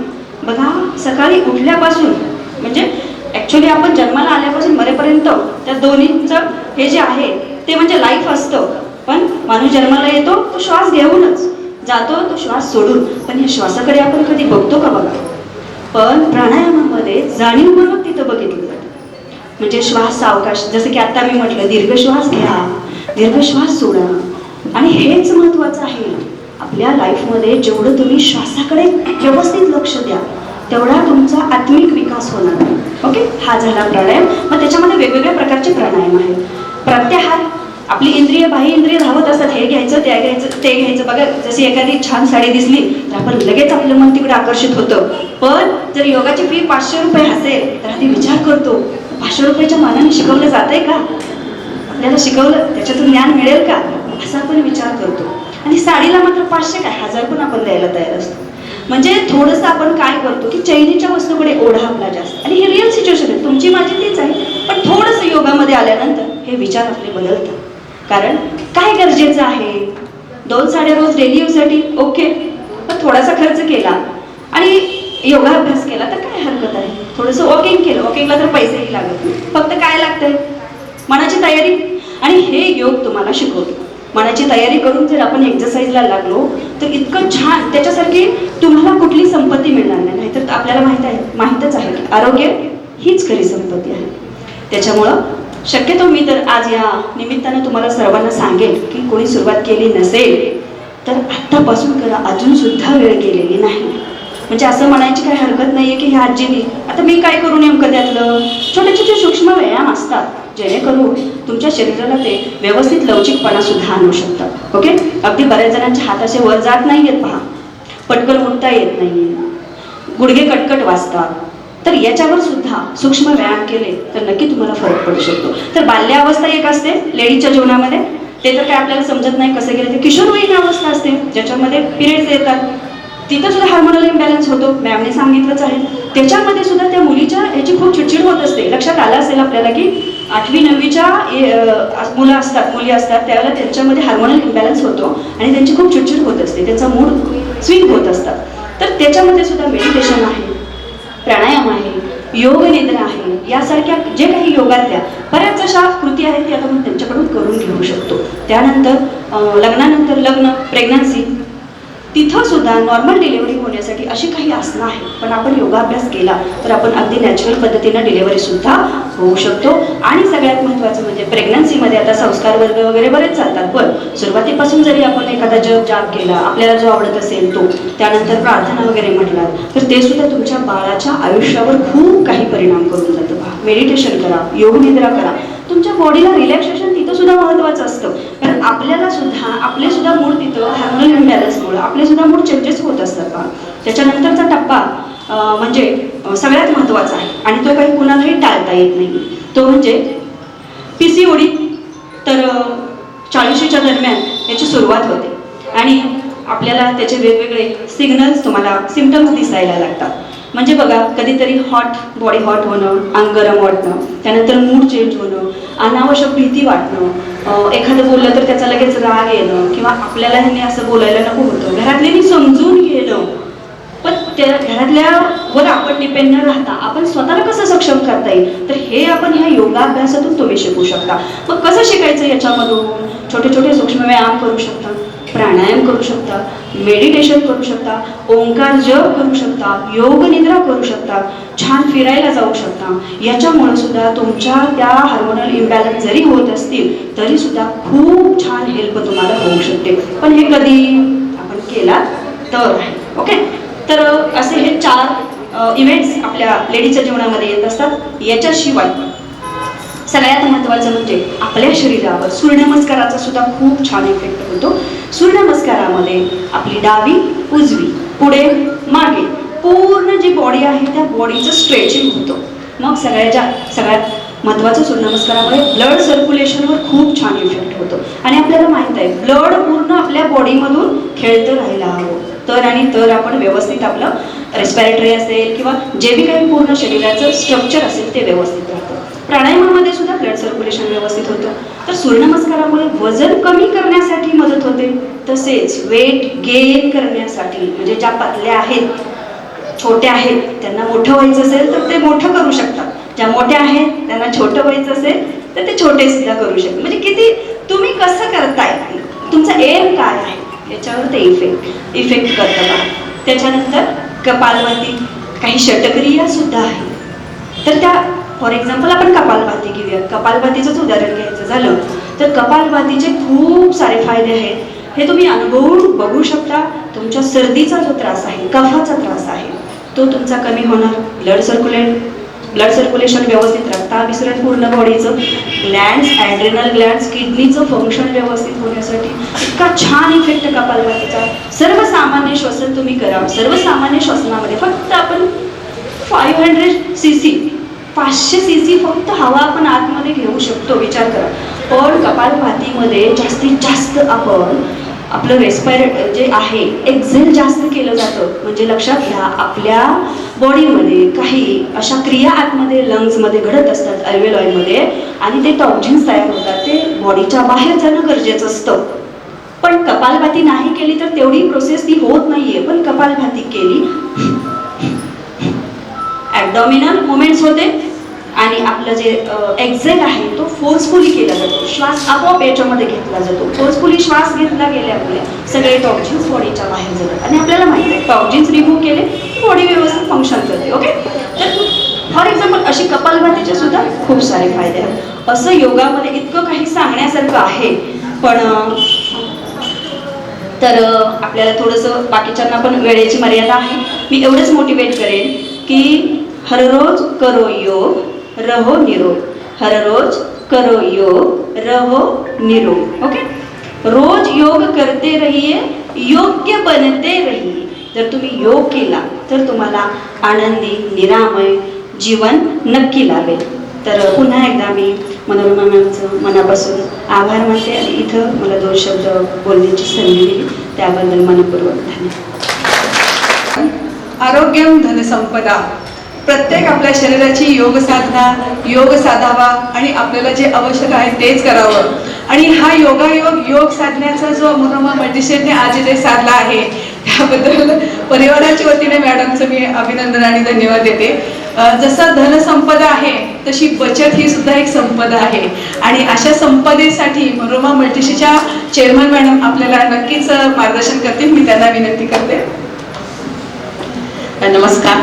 बघा, सकाळी उठल्यापासून म्हणजे ॲक्च्युली आपण जन्माला आल्यापासून मरेपर्यंत त्या दोन्हीचं हे जे आहे ते म्हणजे लाईफ असतं. पण माणूस जन्माला येतो तो श्वास घेऊनच जातो, तो श्वास सोडून. पण या श्वासाकडे आपण कधी बघतो का? बघा. पण प्राणायामामध्ये जाणीवपूर्वक तिथं बघितलं जातं. म्हणजे श्वास सावकाश, जसं की आता मी म्हटलं, दीर्घ श्वास घ्या, दीर्घ श्वास सोडा. आणि हेच महत्त्वाचं आहे आपल्या लाईफमध्ये. जेवढं तुम्ही श्वासाकडे व्यवस्थित लक्ष द्या तेवढा तुमचा आत्मिक विकास होणार आहे. ओके, हा झाला प्राणायाम. मग त्याच्यामध्ये वेगवेगळ्या प्रकारचे प्राणायाम आहेत. प्रत्याहार, आपली इंद्रिय बाह्य इंद्रिय धावत असतात, हे घ्यायचं ते घ्यायचं ते घ्यायचं. बघा जशी एखादी छान साडी दिसली तर आपण लगेच आपलं मन तिकडे आकर्षित होतं. पण जर योगाची फी 500 रुपये असेल तर आधी विचार करतो 500 रुपयाच्या मानाने शिकवलं जातंय का, आपल्याला शिकवलं त्याच्यातून ज्ञान मिळेल का, असा आपण विचार करतो. आणि साडीला मात्र 500 काय 1000 पण आपण द्यायला तयार असतो. म्हणजे थोडंसं आपण काय करतो की चैनीच्या वस्तूकडे ओढा आपला जास्त. आणि हे रिअल सिच्युएशन आहे, तुमची माझी तीच आहे. पण थोडंसं योगामध्ये आल्यानंतर हे विचार आपले बदलतात. कारण काय गरजेचं आहे, 2 साड्या रोज डेली यूजसाठी ओके, पण थोडासा खर्च केला आणि योगाभ्यास केला तर काय हरकत आहे. थोडंसं वॉकिंग केलं, वॉकिंगला तर पैसेही लागत नाही, फक्त काय लागतंय मनाची तयारी. आणि हे योग तुम्हाला शिकवतो. मनाची तयारी करून जर आपण एक्सरसाइजला लागलो तर इतकं छान, त्याच्यासारखी तुम्हाला कुठली संपत्ती मिळणार नाही. नाहीतर आपल्याला माहीतच आहे की आरोग्य हीच खरी संपत्ती आहे. त्याच्यामुळं शक्यतो मी तर आज या निमित्तानं तुम्हाला सर्वांना सांगेन की कोणी सुरुवात केली नसेल तर आत्तापासून करा, अजून सुद्धा वेळ गेलेली नाही. म्हणजे असं म्हणायची काही हरकत नाही आहे की ह्या आजीनी आता मी काय करू नेमकं त्यातलं. छोटे छोटे सूक्ष्म व्यायाम असतात जेणेकरून तुमच्या शरीराला ते व्यवस्थित लवचिकपणा सुद्धा आणू शकतात. ओके, अगदी बऱ्याच जणांचे हात असे वर जात नाही आहेत पहा, पटकन उठता येत नाही, गुडघे कटकट वाजतात. तर याच्यावर सुद्धा सूक्ष्म व्यायाम केले तर नक्की तुम्हाला फरक पडू शकतो. तर बाल्यावस्था एक असते लेडीजच्या जीवनामध्ये, ते तर काय आपल्याला समजत नाही कसं गेलं ते. किशोरवयीन अवस्था असते ज्याच्यामध्ये पिरियड्स येतात, तिथं सुद्धा हार्मोनल इम्बॅलन्स होतो, मॅमने सांगितलंच आहे. त्याच्यामध्ये सुद्धा त्या मुलीच्या याची खूप चिडचिड होत असते. लक्षात आलं असेल आपल्याला की 8वी 9वीच्या मुली असतात त्यावेळेला त्यांच्यामध्ये हार्मोनल इम्बॅलन्स होतो आणि त्यांची खूप चिडचिड होत असते, त्यांचा मूड स्विंग होत असतात. तर त्याच्यामध्ये सुद्धा मेडिटेशन आहे, प्राणायाम आहे, योग निद्रा आहे, यासारख्या जे काही योगातल्या बऱ्याच अशा कृती आहेत ती आता आपण त्यांच्याकडून करून घेऊ शकतो. त्यानंतर लग्नानंतर लग्न, प्रेग्नन्सी, तिथं सुद्धा नॉर्मल डिलिव्हरी होण्यासाठी अशी काही आसनं आहेत. पण आपण योगाभ्यास केला तर आपण अगदी नॅचरल पद्धतीनं डिलिव्हरी सुद्धा होऊ शकतो. आणि सगळ्यात महत्त्वाचं म्हणजे प्रेग्नन्सीमध्ये आता संस्कार वर्ग वगैरे बरेच चालतात, पण सुरुवातीपासून जरी आपण एखादा जाप केला, आपल्याला जो आवडत असेल तो, त्यानंतर प्रार्थना वगैरे म्हटलात तर ते सुद्धा तुमच्या बाळाच्या आयुष्यावर खूप काही परिणाम करून जातं. मेडिटेशन करा, योग निद्रा करा, तुमच्या बॉडीला रिलॅक्सेशन तिथं सुद्धा महत्त्वाचं असतं. कारण आपले सुद्धा मूड तिथं हार्मोनल इम्बॅलन्समुळे आपले सुद्धा मूड चेंजेस होत असतात. त्याच्यानंतरचा टप्पा म्हणजे सगळ्यात महत्त्वाचा आहे आणि तो काही कुणालाही टाळता येत नाही, तो म्हणजे PCOD. तर 40च्या दरम्यान याची सुरुवात होते आणि आपल्याला त्याचे वेगवेगळे सिम्पटम्स दिसायला लागतात. म्हणजे बघा, कधीतरी बॉडी हॉट होणं, अंग गरम वाटणं, त्यानंतर मूड चेंज होणं, अनावश्यक भीती वाटणं, एखादं बोललं तर त्याचा लगेच राग येणं किंवा आपल्याला ह्यांनी असं बोलायला नको होतं, घरातल्यांनी समजून घेणं. पण त्या घरातल्यावर आपण डिपेंड न राहता आपण स्वतःला कसं सक्षम करता येईल, तर हे आपण ह्या योगाभ्यासातून तुम्ही शिकू शकता. मग कसं शिकायचं याच्यामधून? छोटे छोटे सूक्ष्म व्यायाम करू शकता, प्राणायाम करू शकता, मेडिटेशन करू शकता, ओंकार जप करू शकता, योग निद्रा करू शकता, छान फिरायला जाऊ शकता. याच्यामुळे सुद्धा तुमच्या त्या हार्मोनल इम्बॅलन्स जरी होत असतील तरी सुद्धा खूप छान हेल्प तुम्हाला होऊ शकते. पण हे कधी आपण केला तर. ओके, तर असे हे 4 इव्हेंट्स आपल्या लेडीजच्या जीवनामध्ये येत असतात. याच्याशिवाय सगळ्यात महत्त्वाचं म्हणजे आपल्या शरीरावर सूर्यनमस्काराचा सुद्धा खूप छान इफेक्ट होतो. सूर्यनमस्कारामध्ये आपली डावी उजवी पुढे मागे पूर्ण जी बॉडी आहे त्या बॉडीचं स्ट्रेचिंग होतं. मग सगळ्यात महत्त्वाचं सूर्यनमस्कारामुळे ब्लड सर्क्युलेशनवर खूप छान इफेक्ट होतो. आणि आपल्याला माहीत आहे ब्लड पूर्ण आपल्या बॉडीमधून खेळतं राहायला हवं, तर आपण व्यवस्थित आपलं रेस्पिरेटरी असेल किंवा जे बी काही पूर्ण शरीराचं स्ट्रक्चर असेल ते व्यवस्थित राहतं. प्राणायामामध्ये सुद्धा ब्लड सर्क्युलेशन व्यवस्थित होतं. तर सूर्यनमस्कारामुळे वजन कमी करण्यासाठी मदत होते, तसेच वेट गेन करण्यासाठी, म्हणजे ज्या पतल्या आहेत, छोट्या आहेत, त्यांना मोठं व्हायचं असेल तर ते मोठं करू शकतात, ज्या मोठ्या आहेत त्यांना छोटं व्हायचं असेल तर ते छोटे सुद्धा करू शकतात. म्हणजे किती तुम्ही कसं करताय, तुमचा एम काय आहे याच्यावर ते इफेक्ट करतं. त्याच्यानंतर कपालभाती, काही षटक्रिया सुद्धा आहे. तर त्या फॉर एक्झाम्पल आपण कपालभाती घेऊया. कपालभातीचंच उदाहरण घ्यायचं झालं तर कपालभातीचे खूप सारे फायदे आहेत, हे तुम्ही अनुभवून बघू शकता. तुमच्या सर्दीचा जो त्रास आहे, कफाचा त्रास आहे, तो तुमचा कमी होणार. ब्लड सर्क्युलेट ब्लड सर्क्युलेशन व्यवस्थित, रक्ताभिसरण पूर्ण बॉडीचं, ग्लँड्स, ॲड्रेनल ग्लँड्स, किडनीचं फंक्शन व्यवस्थित होण्यासाठी इतका छान इफेक्ट कपालभातीचा. सर्वसामान्य श्वसन तुम्ही करा. सर्वसामान्य श्वसनामध्ये फक्त आपण 500 cc 500 cc फक्त हवा आपण आतमध्ये घेऊ शकतो, विचार करा. पण कपालभातीमध्ये जास्तीत जास्त आपण आपलं रेस्पायरेट जे आहे एक्झेल जास्त केलं जातं. म्हणजे लक्षात घ्या, आपल्या बॉडीमध्ये काही अशा क्रिया आतमध्ये लंग्समध्ये घडत असतात, अल्वेलॉइडमध्ये, आणि ते टॉक्झिन्स तयार होतात. ते बॉडीच्या बाहेर जाणं गरजेचं असतं. पण कपालभाती नाही केली तर तेवढी प्रोसेस ती होत नाहीये. पण कपालभाती केली, ॲब्डॉमिनल मुवमेंट्स होते आणि आपलं जे एक्झेल आहे तो फोर्सफुली केला जातो. श्वास आपोआप याच्यामध्ये घेतला जातो. फोर्सफुली श्वास घेतला गेल्यामुळे सगळे टॉक्झिन्स बॉडीच्या बाहेर जातात. आणि आपल्याला माहिती आहे टॉक्झिन्स रिमूव्ह केले की बॉडी व्यवस्थित फंक्शन करते. ओके, तर फॉर एक्झाम्पल अशी कपालभातीचे सुद्धा खूप सारे फायदे आहेत. असं योगामध्ये इतकं काही सांगण्यासारखं आहे. पण तर आपल्याला थोडंसं बाकीच्यांना पण वेळेची मर्यादा आहे. मी एवढंच मोटिवेट करेन की हर रोज करो योग, रहो निरोग. हर रोज करो योग, रहो निरोग. ओके, रोज योग करते रहिए, योग्य बनते रहिए. जर तुम्ही योग केला तर तुम्हाला आनंदी निरामय जीवन नक्की लाभेल. तर पुन्हा एकदा मी मनोरमा मॅमचं मनापासून आभार मानते आणि इथं मला 2 शब्द बोलण्याची संधी दिली त्याबद्दल मनपूर्वक धन्यवाद. आरोग्यम धनसंपदा. प्रत्येक आपल्या शरीराची योग साधावा आणि आपल्याला जे आवश्यक आहे तेच करावं. आणि हा योग साधण्याचा जो मनोरमा मल्टीस्टेटने आज इथे साधला आहे त्याबद्दल परिवाराच्या वतीने मॅडमचं मी अभिनंदन आणि धन्यवाद देते. जसं धनसंपदा आहे तशी बचत ही सुद्धा एक संपदा आहे. आणि अशा संपदेसाठी मनोरमा मल्टीस्टेटच्या चेअरमन मॅडम आपल्याला नक्कीच मार्गदर्शन करतील. मी त्यांना विनंती करते. नमस्कार.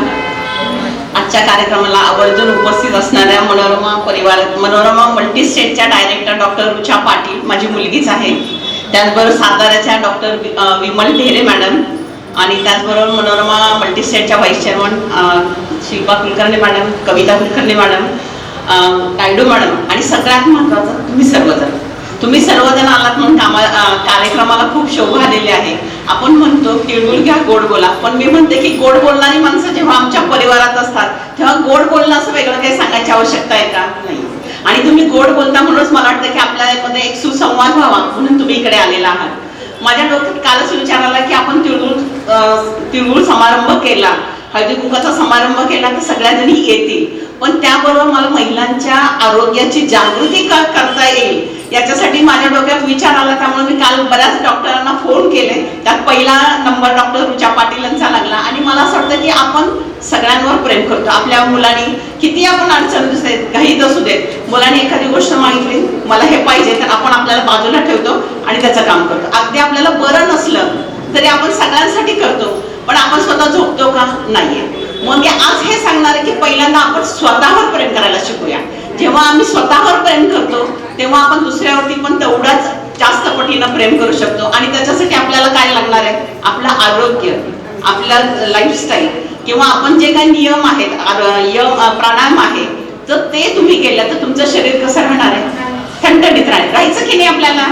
आजच्या कार्यक्रमाला आवर्जून उपस्थित असणाऱ्या मनोरमा मल्टीस्टेटच्या डायरेक्टर डॉक्टर रुचा पाटील, माझी मुलगीच आहे. त्याचबरोबर साताऱ्याच्या डॉक्टर विमल ढेरे मॅडम आणि त्याचबरोबर मनोरमा मल्टीस्टेटच्या vice chairman Shilpa Kulkarni madam, Kavita Kulkarni madam, Naidu madam आणि सगळ्यात महत्त्वाचं तुम्ही सर्वजण आलात म्हणून कार्यक्रमाला खूप शोभा आलेली आहे. आपण म्हणतो तिळगुळ घ्या गोड बोला, पण मी म्हणते की गोड बोलणारी माणसं जेव्हा आमच्या परिवारात असतात तेव्हा गोड बोलणं असं वेगळं काही सांगायची आवश्यकता आहे का? नाही. आणि तुम्ही गोड बोलता म्हणूनच मला वाटतं की आपल्यामध्ये एक सुसंवाद व्हावा म्हणून तुम्ही इकडे आलेला आहात. माझ्या डोक्यात कालच विचार आला की आपण तिळगुळ समारंभ केला, हळदी कुंकाचा समारंभ केला तर सगळ्या जणी येतील, पण त्याबरोबर मला महिलांच्या आरोग्याची जागृती करता येईल याच्यासाठी माझ्या डोक्यात विचार आला. त्यामुळे मी काल बऱ्याच डॉक्टरांना फोन केले. त्यात पहिला नंबर डॉक्टर रुचा पाटील यांचा लागला. आणि मला असं वाटतं की आपण सगळ्यांवर प्रेम करतो. आपल्या मुलांनी किती आपण अडचण देत, घाईत असू देत, मुलांनी एखादी गोष्ट मागितली मला हे पाहिजे तर आपण आपल्याला बाजूला ठेवतो आणि त्याचं काम करतो. अगदी आपल्याला बरं नसलं तरी आपण सगळ्यांसाठी करतो, पण आपण स्वतः झोपतो का? नाहीये. मग मी आज हे सांगणार आहे की पहिल्यांदा आपण स्वतःवर प्रेम करायला शिकूया. जेव्हा आम्ही स्वतःवर प्रेम करतो तेव्हा आपण दुसऱ्यावरती पण तेवढाच जास्त पटीनं प्रेम करू शकतो. आणि त्याच्यासाठी आपल्याला काय लागणार आहे? आपलं आरोग्य, आपलं लाईफस्टाईल किंवा आपण जे काही नियम आहेत, प्राणायाम आहे, जर ते तुम्ही केलं तर तुमचं शरीर कसं राहणार आहे? ठणठणीत राहायचं की नाही आपल्याला?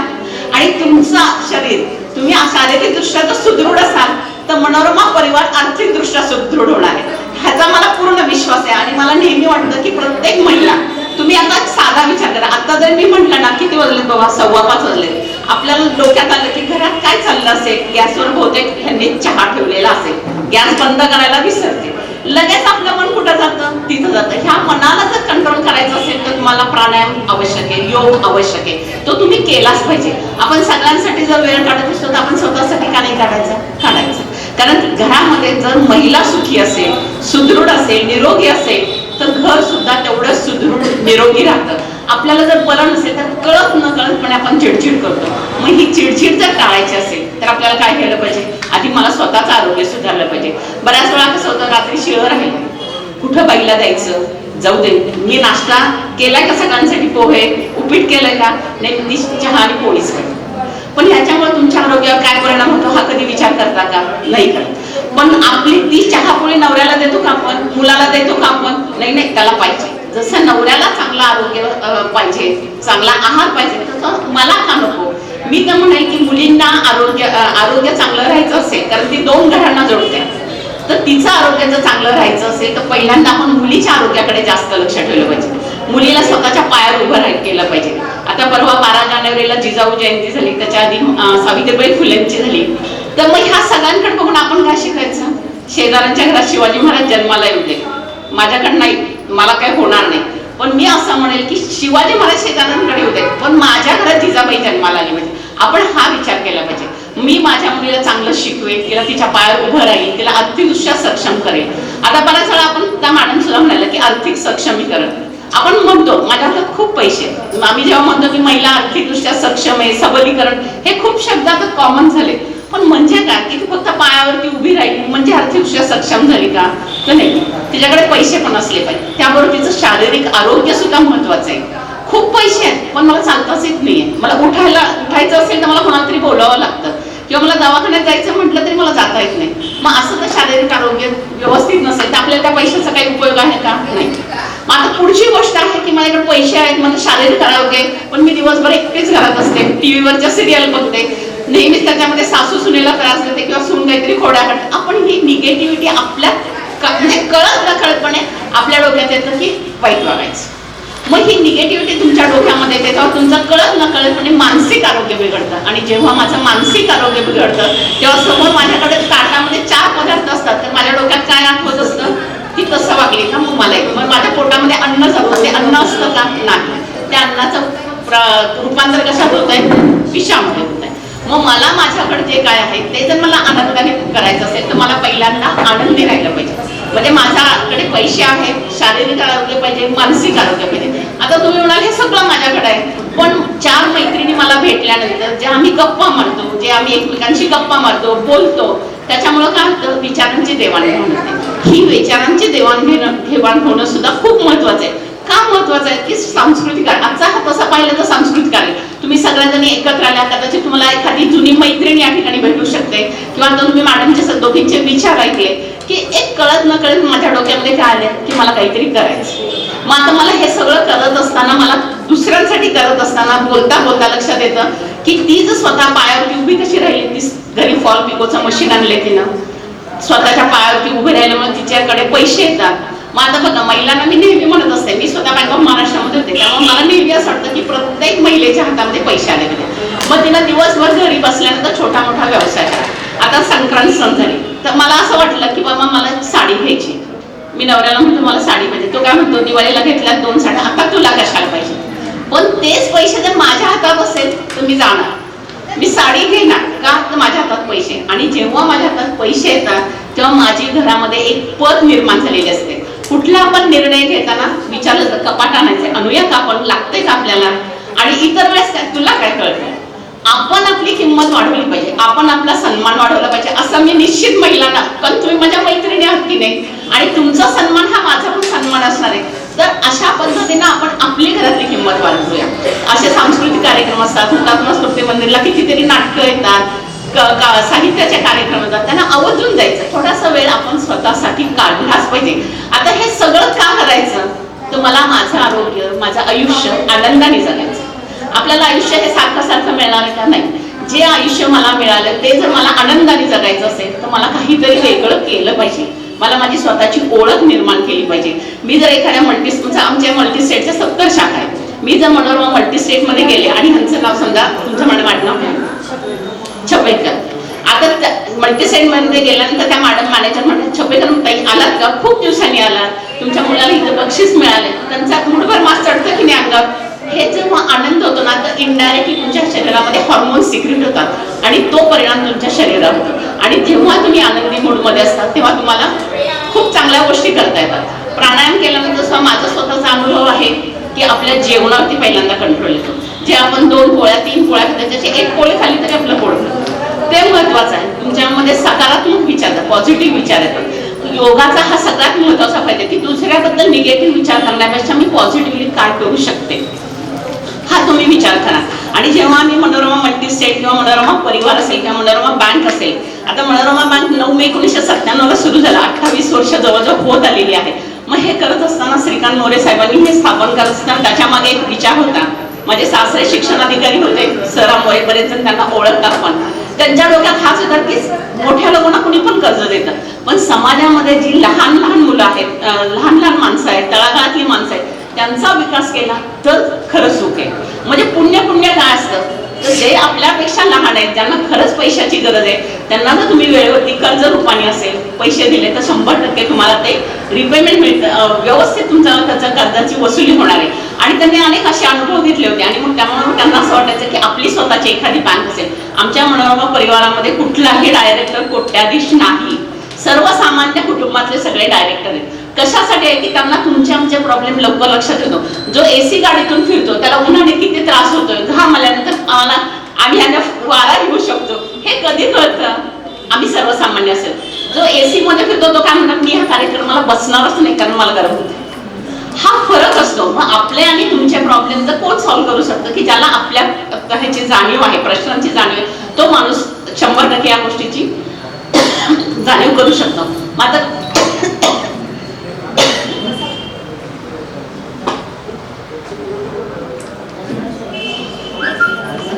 आणि तुमचं शरीर तुम्ही शारीरिकदृष्ट्या जर सुदृढ असाल तर मनोरमा परिवार आर्थिकदृष्ट्या सुदृढ होणार आहे. ह्याचा मला पूर्ण विश्वास आहे. आणि मला नेहमी वाटतं की प्रत्येक महिला, तुम्ही आता साधा विचार करा, आता जर मी म्हटलं ना किती वाजले बाबा, 5:15 वाजले, आपल्याला डोक्यात आलं की घरात काय चाललं असेल, गॅसवर बहुतेक ह्यांनी चहा ठेवलेला असेल, गॅस बंद करायला विसरते, लगेच आपलं मन कुठं जातं? तिथं जातं. ह्या मनाला जर कंट्रोल करायचं असेल तर तुम्हाला प्राणायाम आवश्यक आहे, योग आवश्यक आहे, तो तुम्ही केलाच पाहिजे. आपण सगळ्यांसाठी जर वेळ काढत असतो तर आपण स्वतःसाठी का नाही काढायचं? कारण घरामध्ये जर महिला सुखी असेल, सुदृढ असेल, निरोगी असेल तर घर सुद्धा तेवढंच सुदृढ निरोगी राहतं. आपल्याला जर बरं नसेल तर कळत न कळतपणे आपण चिडचिड करतो. मग ही चिडचिड जर टाळायची असेल तर आपल्याला काय केलं पाहिजे? आधी मला स्वतःचं आरोग्य सुधारलं पाहिजे. बऱ्याच वेळा कसं होतं, रात्री शिळं राहील, कुठं बाईला द्यायचं, जाऊ दे, मी नाश्ता केलाय का सगळ्यांसाठी, पोहे उपीट केलंय का? नाही, ती चहा आणि पोळीच करते. पण ह्याच्यामुळे तुमच्या आरोग्यावर काय परिणाम होतो हा कधी विचार करता का? नाही करत. पण आपली ती चहा पोळी नवऱ्याला देतो का आपण, मुलाला देतो का आपण? नाही, त्याला पाहिजे. जसं नवऱ्याला चांगलं आरोग्य पाहिजे, चांगला आहार पाहिजे, तसं मला का नको? मी तर म्हणेल की मुलींना आरोग्य चांगलं राहायचं असेल, कारण ती 2 घरांना जोडते, तर तिचं आरोग्य जर चांगलं राहायचं असेल तर पहिल्यांदा आपण मुलीच्या आरोग्याकडे जास्त लक्ष ठेवलं पाहिजे. मुलीला स्वतःच्या पायावर उभं केलं पाहिजे. आता परवा 12 जानेवारीला जिजाऊ जयंती झाली, त्याच्या आधी सावित्रीबाई फुलेंची झाली. तर मग ह्या सगळ्यांकडे बघून आपण काय शिकायचं? शेजाऱ्यांच्या घरात शिवाजी महाराज जन्माला येऊ दे, माझ्याकडे नाही, मला काय होणार नाही, पण मी असं म्हणेल की शिवाजी महाराज शेजाऱ्यांकडे येऊ दे, पण माझ्या घरात जिजाबाई जन्माला आली पाहिजे. आपण हा विचार केला पाहिजे. मी माझ्या मुलीला चांगलं शिकवेल, तिला तिच्या पायावर उभं राहील, तिला आर्थिकदृष्ट्या सक्षम करेल. आता बऱ्याच वेळा आपण त्या मॅडम सुद्धा म्हणाल्या की आर्थिक सक्षमीकरण. आपण म्हणतो माझ्या हातात खूप पैसे, आम्ही जेव्हा म्हणतो की महिला आर्थिकदृष्ट्या सक्षम आहे, सबलीकरण, हे खूप शब्द आता कॉमन झाले. पण म्हणजे काय की ती फक्त पायावरती उभी राहिली म्हणजे आर्थिकदृष्ट्या सक्षम झाली का? तर नाही, तिच्याकडे पैसे पण असले पाहिजे. त्याबरोबर तिचं शारीरिक आरोग्य सुद्धा महत्वाचं आहे. खूप पैसे आहेत पण मला चालताच येत नाहीये, मला उठायचं असेल तर मला कोणाला तरी बोलावं लागतं, किंवा मला दवाखान्यात जायचं म्हटलं तरी मला जाता येत नाही. मग असं तर शारीरिक आरोग्य व्यवस्थित नसेल तर आपल्याला त्या पैशाचा काही उपयोग आहे का? नाही. मग आता पुढची गोष्ट आहे की माझ्याकडे पैसे आहेत, माझं शारीरिक आरोग्य आहे, पण मी दिवसभर एकटेच घरात असते, टीव्हीवरच्या सिरियल बघते, नेहमीच त्याच्यामध्ये सासू सुनेला त्रास देते किंवा सून काहीतरी खोड्या काढते. आपण ही निगेटिव्हिटी आपल्या म्हणजे कळत नकळतपणे आपल्या डोक्यात येतं की वाईट वागायचं. मग ही निगेटिव्हिटी तुमच्या डोक्यामध्ये येते तेव्हा तुमचं कळत नकळतपणे मानसिक आरोग्य बिघडतं. आणि जेव्हा माझं मानसिक आरोग्य बिघडतं तेव्हा समोर माझ्याकडे ताटामध्ये 4 पदार्थ असतात, तर माझ्या डोक्यात काय आठवत असतं की तसं वागली का मग मला मग माझ्या पोटामध्ये अन्न जातं, ते अन्न असतं का? नाही. त्या अन्नाचं रूपांतर कशात होत आहे? विषामध्ये होत आहे. मग मला माझ्याकडे जे काय आहे ते जर मला आनंदाने करायचं असेल तर मला पहिल्यांदा आनंदी राहिलं पाहिजे. म्हणजे माझ्याकडे पैसे आहेत, शारीरिक आरोग्य पाहिजे, मानसिक आरोग्य पाहिजे. आता तुम्ही म्हणाल हे सगळं माझ्याकडे आहे, पण 4 मैत्रिणी मला भेटल्यानंतर जे आम्ही गप्पा मारतो, जे आम्ही एकमेकांशी गप्पा मारतो, बोलतो, त्याच्यामुळं काय होतं? विचारांची देवाणघेवाण होते. ही विचारांची देवाणघेवाण होणं सुद्धा खूप महत्वाचं आहे. का महत्वाचं आहे की सांस्कृतिक आजचा हा तसा पाहिलं तर सांस्कृतिक आहे. तुम्ही सगळ्यांनी एकत्र आल्या, कदाचित तुम्हाला एखादी जुनी मैत्रिणी या ठिकाणी भेटू शकते, किंवा आता तुम्ही मॅडमचे दोघींचे विचार ऐकले की एक कळत न कळत माझ्या डोक्यामध्ये काय आले की मला काहीतरी करायचं. मग आता मला हे सगळं करत असताना, मला दुसऱ्यांसाठी करत असताना बोलता बोलता लक्षात येतं की ती जर स्वतः पायावरती उभी कशी राहिली, ती घरी फॉल पिकोचं मशीन आणले तिनं, स्वतःच्या पायावरती उभी राहिल्यामुळे तिच्याकडे पैसे येतात. मग आता बघा, महिलांना मी नेहमी म्हणत असते, मी स्वतः बँक ऑफ महाराष्ट्रामध्ये होते, त्यामुळे मला नेहमी असं वाटतं की प्रत्येक महिलेच्या हातामध्ये पैसे आले पाहिजे. मग तिला दिवसभर घरी बसल्यानंतर छोटा मोठा व्यवसाय करा. आता संक्रांत सण झाली तर मला असं वाटलं की बाबा मला साडी घ्यायची. मी नवऱ्याला म्हणतो मला साडी पाहिजे. तो काय म्हणतो, दिवाळीला घेतल्या 2 साड्या, आता तुला कशाला पाहिजे? पण तेच पैसे जर माझ्या हातात असेल तर मी जाणार, मी साडी घेणार का? तर माझ्या हातात पैसे. आणि जेव्हा माझ्या हातात पैसे येतात तेव्हा माझी घरामध्ये एक पद निर्माण झालेली असते. कुठला आपण निर्णय घेताना विचारलं तर कपाट आणायचे, आणूया का आपण, लागतंय का आपल्याला? आणि इतर वेळेस काय, तुला काय कळतं? आपण आपली किंमत वाढवली पाहिजे, आपण आपला सन्मान वाढवला पाहिजे, असं मी निश्चित महिलांना, पण तुम्ही माझ्या मैत्रिणी आहात की नाही, आणि तुमचा सन्मान हा माझा पण सन्मान असणार आहे. तर अशा पद्धतीने आपण आपली घरातली किंमत वाढवूया. असे सांस्कृतिक कार्यक्रम असतात, हुतात्मा स्मृती मंदिरला कितीतरी नाटकं येतात, साहित्याचे कार्यक्रम होतात, त्यांना आवर्जून जायचं. थोडासा वेळ आपण स्वतःसाठी काढलाच पाहिजे. आता हे सगळं का करायचं? तर मला माझं आरोग्य, माझं आयुष्य आनंदाने जगायचं. आपल्याला आयुष्य हे सारखं सारखं मिळणार का? नाही. जे आयुष्य मला मिळालं ते जर मला आनंदाने जगायचं असेल तर मला काहीतरी वेगळं केलं पाहिजे. मला माझी स्वतःची ओळख निर्माण केली पाहिजे. मी जर एखाद्या आमच्या मल्टीस्टेटच्या 70 शाखा आहेत, मी जर मनोरमा मल्टीस्टेटमध्ये गेले आणि ह्यांचं नाव समजा, तुमचं नाव छपेकर, आता मल्टीस्टेटमध्ये गेल्यानंतर त्या मॅडम मॅनेजर म्हणतात, छपेकर ताई आलात का? खूप दिवसांनी आलात, तुमच्या मुलाला इथं बक्षीस मिळाले. त्यांचा मुठभर मास चढतं की नाही अंगावर? हे जेव्हा आनंद होतो ना तर इनडायरेक्टली तुमच्या शरीरामध्ये हॉर्मोन्स सिक्रेट होतात आणि तो परिणाम तुमच्या शरीरावर होतो. आणि जेव्हा तुम्ही आनंदी मूडमध्ये असतात तेव्हा तुम्हाला खूप चांगल्या गोष्टी करता येतात. प्राणायाम केल्यानंतर माझा स्वतःचा अनुभव आहे की आपल्या जेवणावरती पहिल्यांदा कंट्रोल येतो. जे आपण 2 पोळ्या 3 पोळ्या त्याच्याची 1 पोळी खाली तरी आपलं पोट भरतं, ते महत्वाचं आहे. तुमच्यामध्ये सकारात्मक विचार, पॉझिटिव्ह विचार येतात. योगाचा हा सगळ्यात महत्वाचा फायदा की दुसऱ्याबद्दल निगेटिव्ह विचार करण्यापेक्षा मी पॉझिटिव्हली काय करू शकते हा तुम्ही विचार करा. आणि जेव्हा आम्ही मनोरमा मल्टीस्टेट किंवा मनोरमा परिवार असेल किंवा मनोरमा बँक असेल, आता मनोरमा बँक 9 मे 1997 ला सुरू झाला, 28 वर्ष जवळजवळ होत आलेली आहे. मग हे करत असताना श्रीकांत मोरे साहेबांनी हे स्थापन करत असताना त्याच्या मागे एक विचार होता. माझे सासरे शिक्षणाधिकारी होते, सरा मोरे, बरेच जण त्यांना ओळखतात. पण त्यांच्या डोक्यात हाच होता की मोठ्या लोकांना कुणी पण कर्ज देतं, पण समाजामध्ये जी लहान लहान मुलं आहेत, लहान लहान माणसं आहेत, तळागाळातली माणसं आहेत, त्यांचा विकास केला तर खरं सुख आहे. म्हणजे पुण्य काय असतं, तर जे आपल्यापेक्षा लहान आहेत, ज्यांना खरंच पैशाची गरज आहे, त्यांना जर तुम्ही वेळेवरती कर्ज रूपाने असेल पैसे दिले तर 100% तुम्हाला ते रिपेमेंट मिळतं, व्यवस्थित तुमच्या त्याच्या कर्जाची वसुली होणार आहे. आणि त्यांनी अनेक असे अनुभव घेतले होते आणि मग त्यामुळे त्यांना असं वाटायचं की आपली स्वतःची एखादी बँक असेल. आमच्या मनोरमा परिवारामध्ये कुठलाही डायरेक्टर कोट्याधीश नाही, सर्वसामान्य कुटुंबातले सगळे डायरेक्टर आहेत. कशासाठी आहे की त्यांना तुमचे आमचे प्रॉब्लेम लवकर लक्षात येतो. जो एसी गाडीतून फिरतो त्याला उन्हाने किती त्रास होतोय, घाम आल्यानंतर आम्ही यांना वारा घेऊ शकतो, हे कधी कळतं? आम्ही सर्वसामान्य असेल. जो एसी मध्ये फिरतो तो काय म्हणतात, मी हा कार्यक्रमाला बसणारच नाही कारण मला गरम होते. हा फरक असतो. मग आपले आणि तुमचे प्रॉब्लेम तर कोण सॉल्व्ह करू शकतो की ज्याला आपल्या ह्याची जाणीव आहे, प्रश्नांची जाणीव आहे, तो माणूस 100% या गोष्टीची जाणीव करू शकतो. मात्र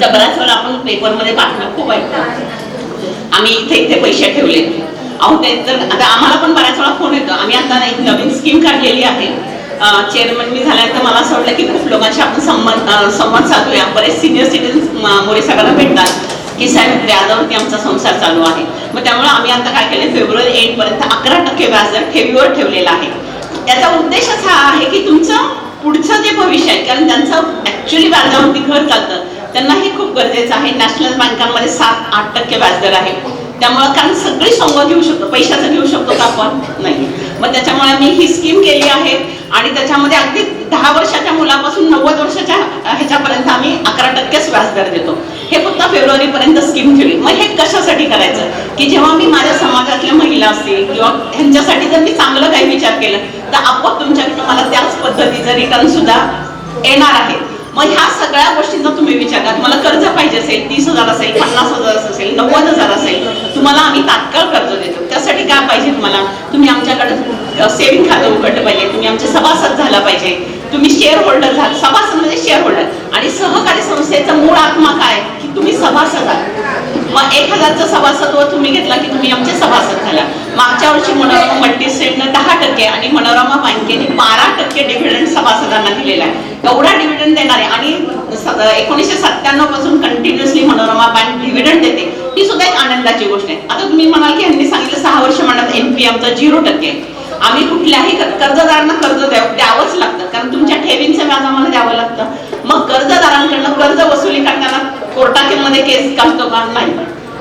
बऱ्याच वेळा आपण पेपरमध्ये बातम्या खूप ऐकतो, आम्ही इथे पैसे ठेवले अहो ते तर आता आम्हाला पण बऱ्याच वेळा फोन येतो. आम्ही आता एक नवीन स्कीम काढलेली आहे, चेअरमन मी झाल्यानंतर मला असं वाटलं की खूप लोकांशी आपण संवाद साधूया. बरेच सिनियर सिटीजन मोरे साहेबांना भेटतात की साहेब व्याजावरती आमचा संसार चालू आहे. मग त्यामुळे आम्ही आता काय केलं, फेब्रुवारी 8 पर्यंत 11% व्याजदर ठेवीवर ठेवलेला आहे. त्याचा उद्देशच हा आहे की तुमचं पुढचं जे भविष्य आहे, कारण त्यांचं ऍक्च्युली व्याजावरती घर चालतं, त्यांना हे खूप गरजेचं आहे. नॅशनल बँकांमध्ये 7-8% व्याजदर आहे. त्यामुळे कारण सगळी संवाद घेऊ शकतो, पैशाचं घेऊ शकतो का आपण नाही. मग त्याच्यामुळे मी ही स्कीम केली आहे आणि त्याच्यामध्ये अगदी 10 वर्षाच्या मुलापासून 90 वर्षाच्या ह्याच्यापर्यंत आम्ही 11%च व्याजदर देतो. हे फक्त फेब्रुवारी पर्यंत स्कीम ठेवली. मग हे कशासाठी करायचं की जेव्हा मी माझ्या समाजातल्या महिला असतील किंवा ह्यांच्यासाठी जर मी चांगलं काही विचार केलं तर आपोआप तुमच्याकडे मला त्याच पद्धतीचं रिटर्न सुद्धा येणार आहे. मग ह्या सगळ्या गोष्टींचा तुम्ही विचार करा. तुम्हाला कर्ज पाहिजे असेल, 30,000 असेल, 50,000 असेल, 90,000 असेल, तुम्हाला आम्ही तात्काळ कर्ज देतो. त्यासाठी काय पाहिजे तुम्हाला, तुम्ही आमच्याकडे सेविंग खातं उघडलं पाहिजे, तुम्ही आमचे सभासद झाला पाहिजे, तुम्ही शेअर होल्डर झाला. सभासद म्हणजे शेअर होल्डर आणि सहकारी संस्थेचा मूळ आत्मा काय की तुम्ही सभासद आहात. मग 1,000चं सभासदत्व तुम्ही घेतला की तुम्ही आमचे सभासद झाला. मागच्या वर्षी मनोरमा मल्टीस्टेटनं 10% आणि मनोरमा बँकेने 12% डिव्हिडंड सभासदांना दिलेला आहे. एवढा डिव्हिडंड देणार आहे आणि 1997 पासून कंटिन्युअसली मनोरमा बँक डिव्हिडंड देते. ही सुद्धा एक आनंदाची गोष्ट आहे. आता तुम्ही म्हणाल की यांनी सांगितलं 6 वर्ष म्हणत एनपी आमचा 0% आहे. आम्ही कुठल्याही कर्जदारांना कर्ज द्यावंच लागतं कारण तुमच्या ठेवींचं व्याज आम्हाला द्यावं लागतं. मग कर्जदारांकडनं कर्ज वसुली करताना कोर्टामध्ये केस काढतो का नाही,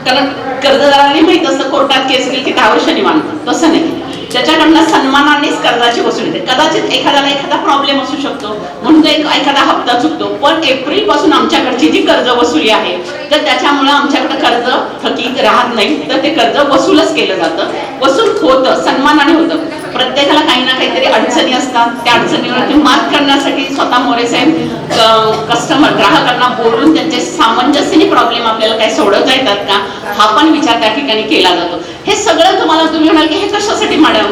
कारण कर्जदारांनी माहित असतं कोर्टात केस केली की 10 वर्षांनी मानतात. तसं नाही, त्याच्याकडनं सन्मानानेच कर्जाची वसुली होते. कदाचित एखादा प्रॉब्लेम असू शकतो म्हणून तो एखादा हप्ता चुकतो, पण एप्रिल पासून आमच्याकडची जी कर्ज वसुली आहे तर त्याच्यामुळे आमच्याकडे कर्ज थकीत राहत नाही, तर ते कर्ज वसूलच केलं जातं, वसूल होतं, सन्मानाने होतं. प्रत्येकाला काही ना काहीतरी अडचणी असतात, त्या अडचणीवरती मात करण्यासाठी स्वतः मोरे साहेब ग्राहकांना बोलून त्यांचे सामंजस्याने प्रॉब्लेम आपल्याला काही सोडवता येतात का हा पण विचार त्या ठिकाणी केला जातो. हे सगळं तुम्हाला तुम्ही म्हणाल की हे कशासाठी मॅडम,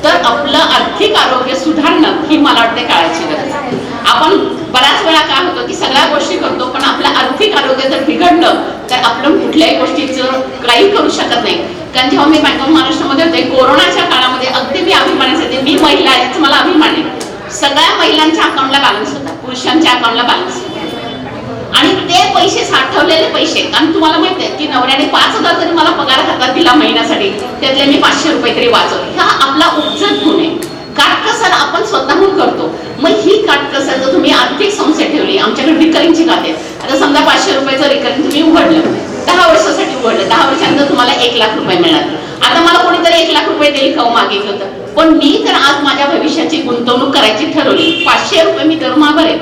तर आपलं आर्थिक आरोग्य सुधारणं ही मला वाटते काळाची गरज आहे. आपण बऱ्याच वेळा काय होतं की सगळ्या गोष्टी करतो पण आपलं आर्थिक आरोग्य जर बिघडलं तर आपण कुठल्याही गोष्टीचं काही करू शकत नाही. कारण जेव्हा मी बँक ऑफ महाराष्ट्रामध्ये होते कोरोनाच्या काळामध्ये अगदी मी अभिमानाचे होते, मी महिला आहे याचा मला अभिमान आहे. सगळ्या महिलांच्या अकाउंटला बॅलन्स होता, पुरुषांच्या अकाउंटला बॅलन्स होता आणि ते पैसे साठवलेले पैसे. आणि तुम्हाला माहिती आहे की नवऱ्याने 5,000 जरी मला पगार हातात दिला महिन्यासाठी त्यातले मी 500 रुपये तरी वाचवले. हा आपला उपजत गुण आहे. काटकसर आपण स्वतःहून करतो. मग ही काटकसर जर तुम्ही आर्थिक संस्थेत ठेवली, आमच्याकडे रिकरिंगची खाते, आता समजा 500 रुपयाचं रिकरिंग तुम्ही उघडलं, 10 वर्षासाठी उघडलं, 10 वर्षानंतर तुम्हाला 1 लाख रुपये मिळणार. आता मला कोणीतरी 1 लाख रुपये देईल का मागितलं होतं, पण मी तर आज माझ्या भविष्याची गुंतवणूक करायची ठरवली, 500 रुपये मी दरमहा भरेल,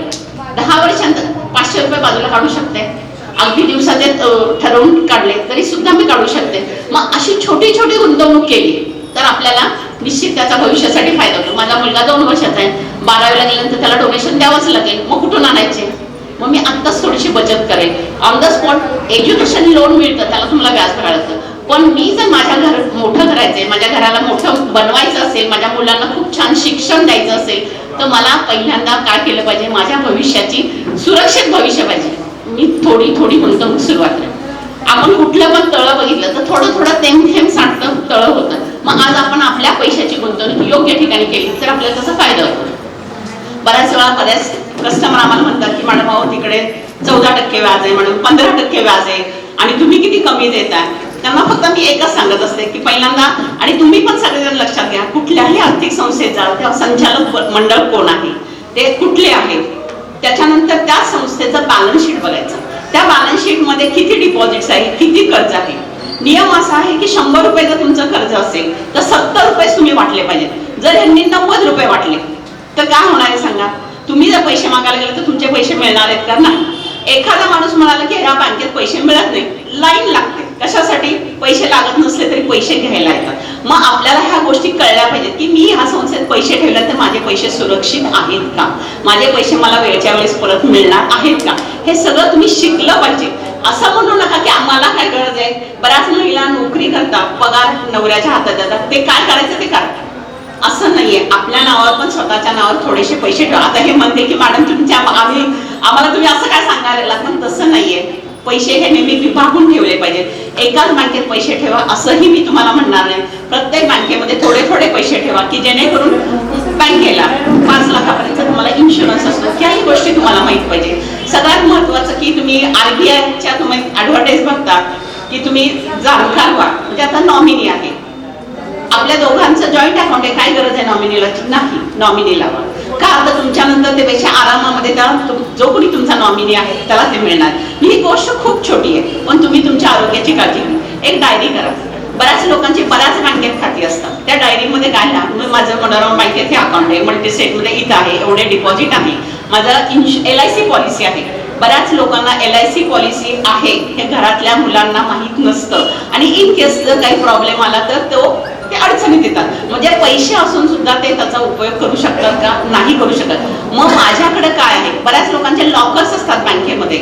10 वर्षानंतर 500 रुपये बाजूला काढू शकते. अगदी दिवसाचे ठरवून काढले तरी सुद्धा मी काढू शकते. मग अशी छोटी छोटी गुंतवणूक केली तर आपल्याला निश्चित त्याचा भविष्यासाठी फायदा होतो. माझा मुलगा 2 वर्षाचा आहे, 12वीला गेल्यानंतर त्याला डोनेशन द्यावंच लागेल, मग कुठून आणायचे, मग मी आत्ताच थोडीशी बचत करेल. On the spot education loan मिळतं, त्याला तुम्हाला व्याज भरायला लागतं. पण मी जर माझ्या घर मोठं करायचंय, माझ्या घराला मोठं बनवायचं असेल असेल, माझ्या मुलांना खूप छान शिक्षण द्यायचं असेल, तर मला पहिल्यांदा काय केलं पाहिजे, माझ्या भविष्याची सुरक्षित भविष्य पाहिजे. मी थोडी गुंतवणूक सुरुवात केली. आपण कुठलं पण तळं बघितलं तर थोडं थेंब साठतं तळं होतं. मग आज आपण आपल्या पैशाची गुंतवणूक योग्य ठिकाणी केली तर आपल्याला त्याचा फायदा होतो. बऱ्याच वेळा बऱ्याच कस्टमर आम्हाला म्हणतात की मॅडम अहो तिकडे 14% व्याज आहे, म्हणून 15% व्याज आहे आणि तुम्ही किती कमी देताय. त्यांना फक्त मी एकच सांगत असते की पहिल्यांदा, आणि तुम्ही पण सगळेजण लक्षात घ्या, कुठल्याही आर्थिक संस्थेत जा तेव्हा संचालक मंडळ कोण आहे, ते कुठले आहे, त्याच्यानंतर त्या संस्थेचं बॅलन्स शीट बघायचं. त्या बॅलन्स शीट मध्ये किती डिपॉझिट्स आहे, किती कर्ज आहे. नियम असा आहे की 100 रुपये जर तुमचं कर्ज असेल तर 70 रुपये तुम्ही वाटले पाहिजेत. जर यांनी 90 रुपये वाटले तर काय होणार आहे सांगा. तुम्ही जर पैसे मागायला गेले तर तुमचे पैसे मिळणार आहेत का? नाही. एखादा माणूस म्हणाला की ह्या बँकेत पैसे मिळत नाही, लाईन लागते. कशासाठी? पैसे लागत नसले तरी पैसे घ्यायला येतात. मग आपल्याला ह्या गोष्टी कळल्या पाहिजेत की मी ह्या संस्थेत पैसे ठेवले तर माझे पैसे सुरक्षित आहेत का, माझे पैसे मला वेळच्या वेळेस परत मिळणार आहेत का, हे सगळं तुम्ही शिकलं पाहिजे. असं म्हणू नका की आम्हाला काय गरज आहे. बऱ्याच महिला नोकरी करतात, पगार नवऱ्याच्या हातात येतात, ते काय करायचं ते करा. असं नाहीये. आपल्या नावावर पण स्वतःच्या नावावर थोडेसे पैसे ठेवा. आता हे म्हणते की मॅडम तुमच्या आम्हाला तुम्ही असं काय सांगायला, पण तसं नाहीये. पैसे हे नेहमी विभागून ठेवले पाहिजेत. एकाच बँकेत पैसे ठेवा असंही मी तुम्हाला म्हणणार नाही. प्रत्येक बँकेमध्ये थोडे पैसे ठेवा की जेणेकरून बँकेला 5 लाखापर्यंत तुम्हाला इन्शुरन्स असतो. त्याही गोष्टी तुम्हाला माहित पाहिजे. सगळ्यात महत्वाचं की तुम्ही RBIच्या तुम्ही ऍडव्हर्टाईज बघता की तुम्ही जाणकार व्हा. म्हणजे आता नॉमिनी आहे, आपल्या दोघांचं जॉईंट अकाउंट आहे, काय गरज आहे नॉमिनीला? नाही, नॉमिनी लावा. का? तर तुमच्या नंतर ते पैसे आरामामध्ये जो कोणी तुमचा नॉमिनी आहे त्याला ते मिळणार. ही गोष्ट खूप छोटी आहे, पण तुम्ही तुमच्या आरोग्याची काळजी घ्या. एक डायरी करा. बऱ्याच लोकांची बऱ्याच बँकेत खाती असतात. त्या डायरीमध्ये काय ना, माझं मनोरमा बँकेत हे अकाउंट आहे, मल्टीस्टेटमध्ये इथं आहे, एवढे डिपॉझिट आहे, माझं LIC पॉलिसी आहे. बऱ्याच लोकांना LIC पॉलिसी आहे हे घरातल्या मुलांना माहीत नसतं आणि इन केस जर काही प्रॉब्लेम आला तर ते अडचणीत येतात. म्हणजे पैसे असून सुद्धा ते त्याचा उपयोग करू शकतात का? नाही करू शकत. मग माझ्याकडे काय आहे, बऱ्याच लोकांचे लॉकर्स असतात बँकेमध्ये,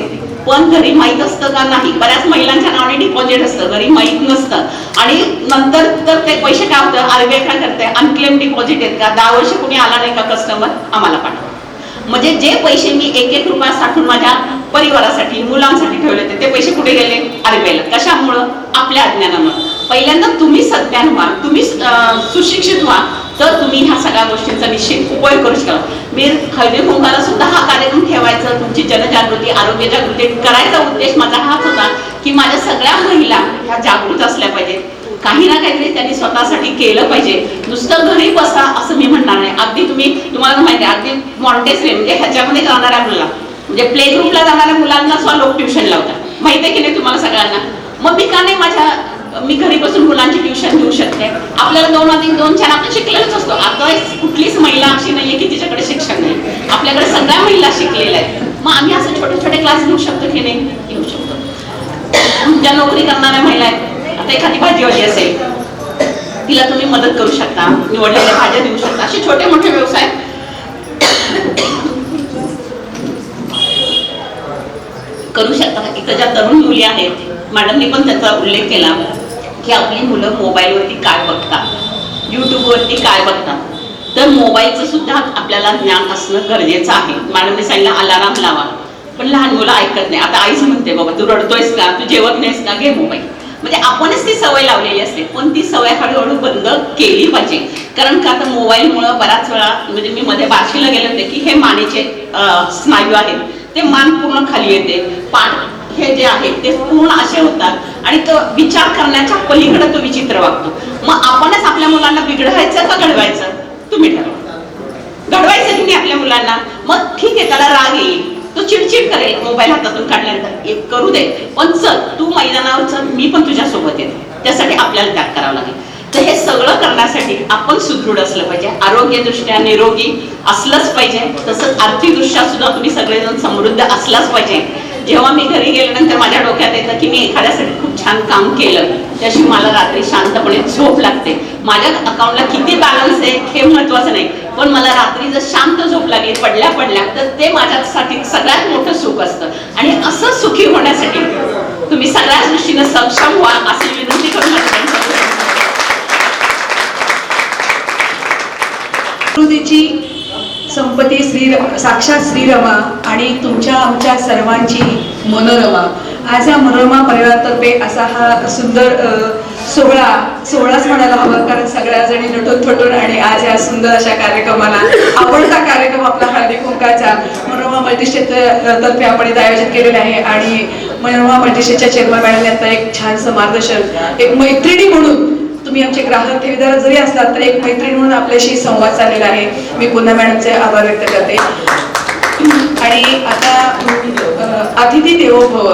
पण घरी माहीत असतं का? नाही. बऱ्याच महिलांच्या नावाने डिपॉझिट असतं, घरी माहीत नसतं आणि नंतर तर ते पैसे काय होतं, RBI काय करते, अनक्लेम डिपॉझिट आहेत का, 10 वर्ष कुणी आला नाही का कस्टमर, आम्हाला पाठवा. म्हणजे जे पैसे मी 1-1 रुपया साठून माझ्या परिवारासाठी मुलांसाठी ठेवले होते ते पैसे कुठे गेले? RBIला. कशामुळं? आपल्या अज्ञानामुळे. पहिल्यांदा तुम्ही सज्ञान व्हा, तुम्ही सुशिक्षित व्हा, तर तुम्ही ह्या सगळ्या गोष्टींचा निश्चित उपयोग करू शकाल. मी हळदी कुंकाला सुद्धा हा कार्यक्रम ठेवायचा, तुमची जनजागृती, आरोग्य जागृती करायचा उद्देश माझा हाच होता की माझ्या सगळ्या महिला ह्या जागृत असल्या पाहिजेत. काही ना काहीतरी त्यांनी स्वतःसाठी केलं पाहिजे. नुसतं घरी बसा असं मी म्हणणार नाही. अगदी तुम्हाला माहिती आहे, अगदी मॉन्टेसरी म्हणजे ह्याच्यामध्ये जाणाऱ्या मुला, म्हणजे प्ले ग्रुपला जाणाऱ्या मुलांना सुद्धा लोक ट्युशन लावतात, माहिती आहे की नाही तुम्हाला सगळ्यांना. मग मी का नाही मी घरी बसून मुलांची ट्युशन देऊ शकते. आपल्याला 2+2=4 आपण शिकलेलंच असतो. आता कुठलीच महिला अशी नाहीये की तिच्याकडे शिक्षण नाही. आपल्याकडे सगळ्या महिला शिकलेल्या आहेत. मग आम्ही असं छोटे क्लास घेऊ शकतो की नाही? घेऊ शकतो. ज्या नोकरी करणाऱ्या महिला आहेत, आता एखादी भाजीवाली असेल तिला तुम्ही मदत करू शकता, निवडलेल्या भाज्या देऊ शकता. असे छोटे मोठे व्यवसाय करू शकता. इथं ज्या तरुण मुली आहेत, मॅडमनी पण त्याचा उल्लेख केला की आपली मुलं मोबाईलवरती काय बघतात, युट्यूबवरती काय बघतात, तर मोबाईलचं सुद्धा आपल्याला ज्ञान असणं गरजेचं आहे. मॅडमने सांगितलं अलाराम लावा, पण लहान मुलं ऐकत नाही. आता आईच म्हणते बाबा तू रडतोयस का, तू जेवत नाहीस का, घे मोबाईल. म्हणजे आपणच ती सवय लावलेली असते, पण ती सवय हळूहळू बंद केली पाहिजे. कारण का, तर मोबाईलमुळं बऱ्याच वेळा, म्हणजे मी मध्ये बार्शीला गेले होते की हे मानेचे स्नायू आहेत ते मान पूर्ण खाली येते, पाठ हे जे आहे ते पूर्ण असे होतात आणि तो विचार करण्याच्या पलीकडे तो विचित्र वागतो. मग आपणच आपल्या मुलांना बिघडवायचं का घडवायचं? तुम्ही ठरवा. घडवायचं की नाही आपल्या मुलांना? मग ठीक आहे, त्याला राग येईल, तो चिडचिड करेल मोबाईल हातातून काढल्यानंतर, एक करू दे, पण चल तू मैदानावर चल, मी पण तुझ्या सोबत येते. त्यासाठी आपल्याला त्याग करावा लागेल. तर हे सगळं करण्यासाठी आपण सुदृढ असलं पाहिजे, आरोग्यदृष्ट्या निरोगी असलंच पाहिजे, तसंच आर्थिकदृष्ट्या सुद्धा तुम्ही सगळेजण समृद्ध असलाच पाहिजे. जेव्हा मी घरी गेल्यानंतर माझ्या डोक्यात येतं की मी एखाद्यासाठी खूप छान काम केलं, त्याशी मला रात्री शांतपणे झोप लागते. माझ्या अकाउंटला किती बॅलन्स आहे हे महत्वाचं नाही, पण मला रात्री जर शांत झोप लागली पडल्या तर ते माझ्यासाठी सगळ्यात मोठं सुख असतं. आणि असं सुखी होण्यासाठी तुम्ही सगळ्याच दृष्टीने सक्षम व्हा अशी विनंती करून प्रकृतीची संपत्ती साक्षात श्रीरमा आणि तुमच्या आमच्या सर्वांची मनोरमा. आज या मनोरमा परिवारातर्फे असा हा सुंदर सोहळाच म्हणायला हवं, कारण सगळ्या जणी नटून थटून आणि आज या सुंदर अशा कार्यक्रमाला आवडता कार्यक्रम आपला हळदी कुंकाचा मनोरमा मल्टीस्टेट तर्फे आपण इथे आयोजित केलेला आहे. आणि मनोरमा मल्टीस्टेटच्या चेअरमन मॅडमने आता एक छानसं मार्गदर्शन, एक मैत्रिणी म्हणून, तुम्ही आमचे ग्राहक ठेवीदार जरी असलात तर एक मैत्रीण म्हणून आपल्याशी संवाद चाललेला आहे. मी पुन्हा मॅडमचे आभार व्यक्त करते. आणि आता अतिथी देवो भव,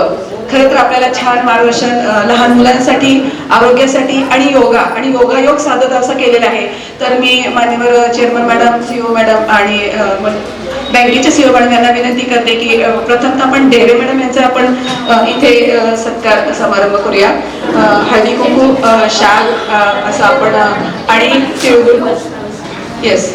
खरं तर आपल्याला छान मार्गदर्शन लहान मुलांसाठी, आरोग्यासाठी आणि योगायोग साधत असं केलेलं आहे. तर मी मान्यवर चेअरमन मॅडम, सीओ मॅडम आणि बँकेचे सीओ मॅडम यांना विनंती करते की प्रथमतः आपण डेरे मॅडम यांचा आपण इथे सत्कार समारंभ करूया. हळदी कुंकू शाल असं आपण आणि तिळगुळ. येस.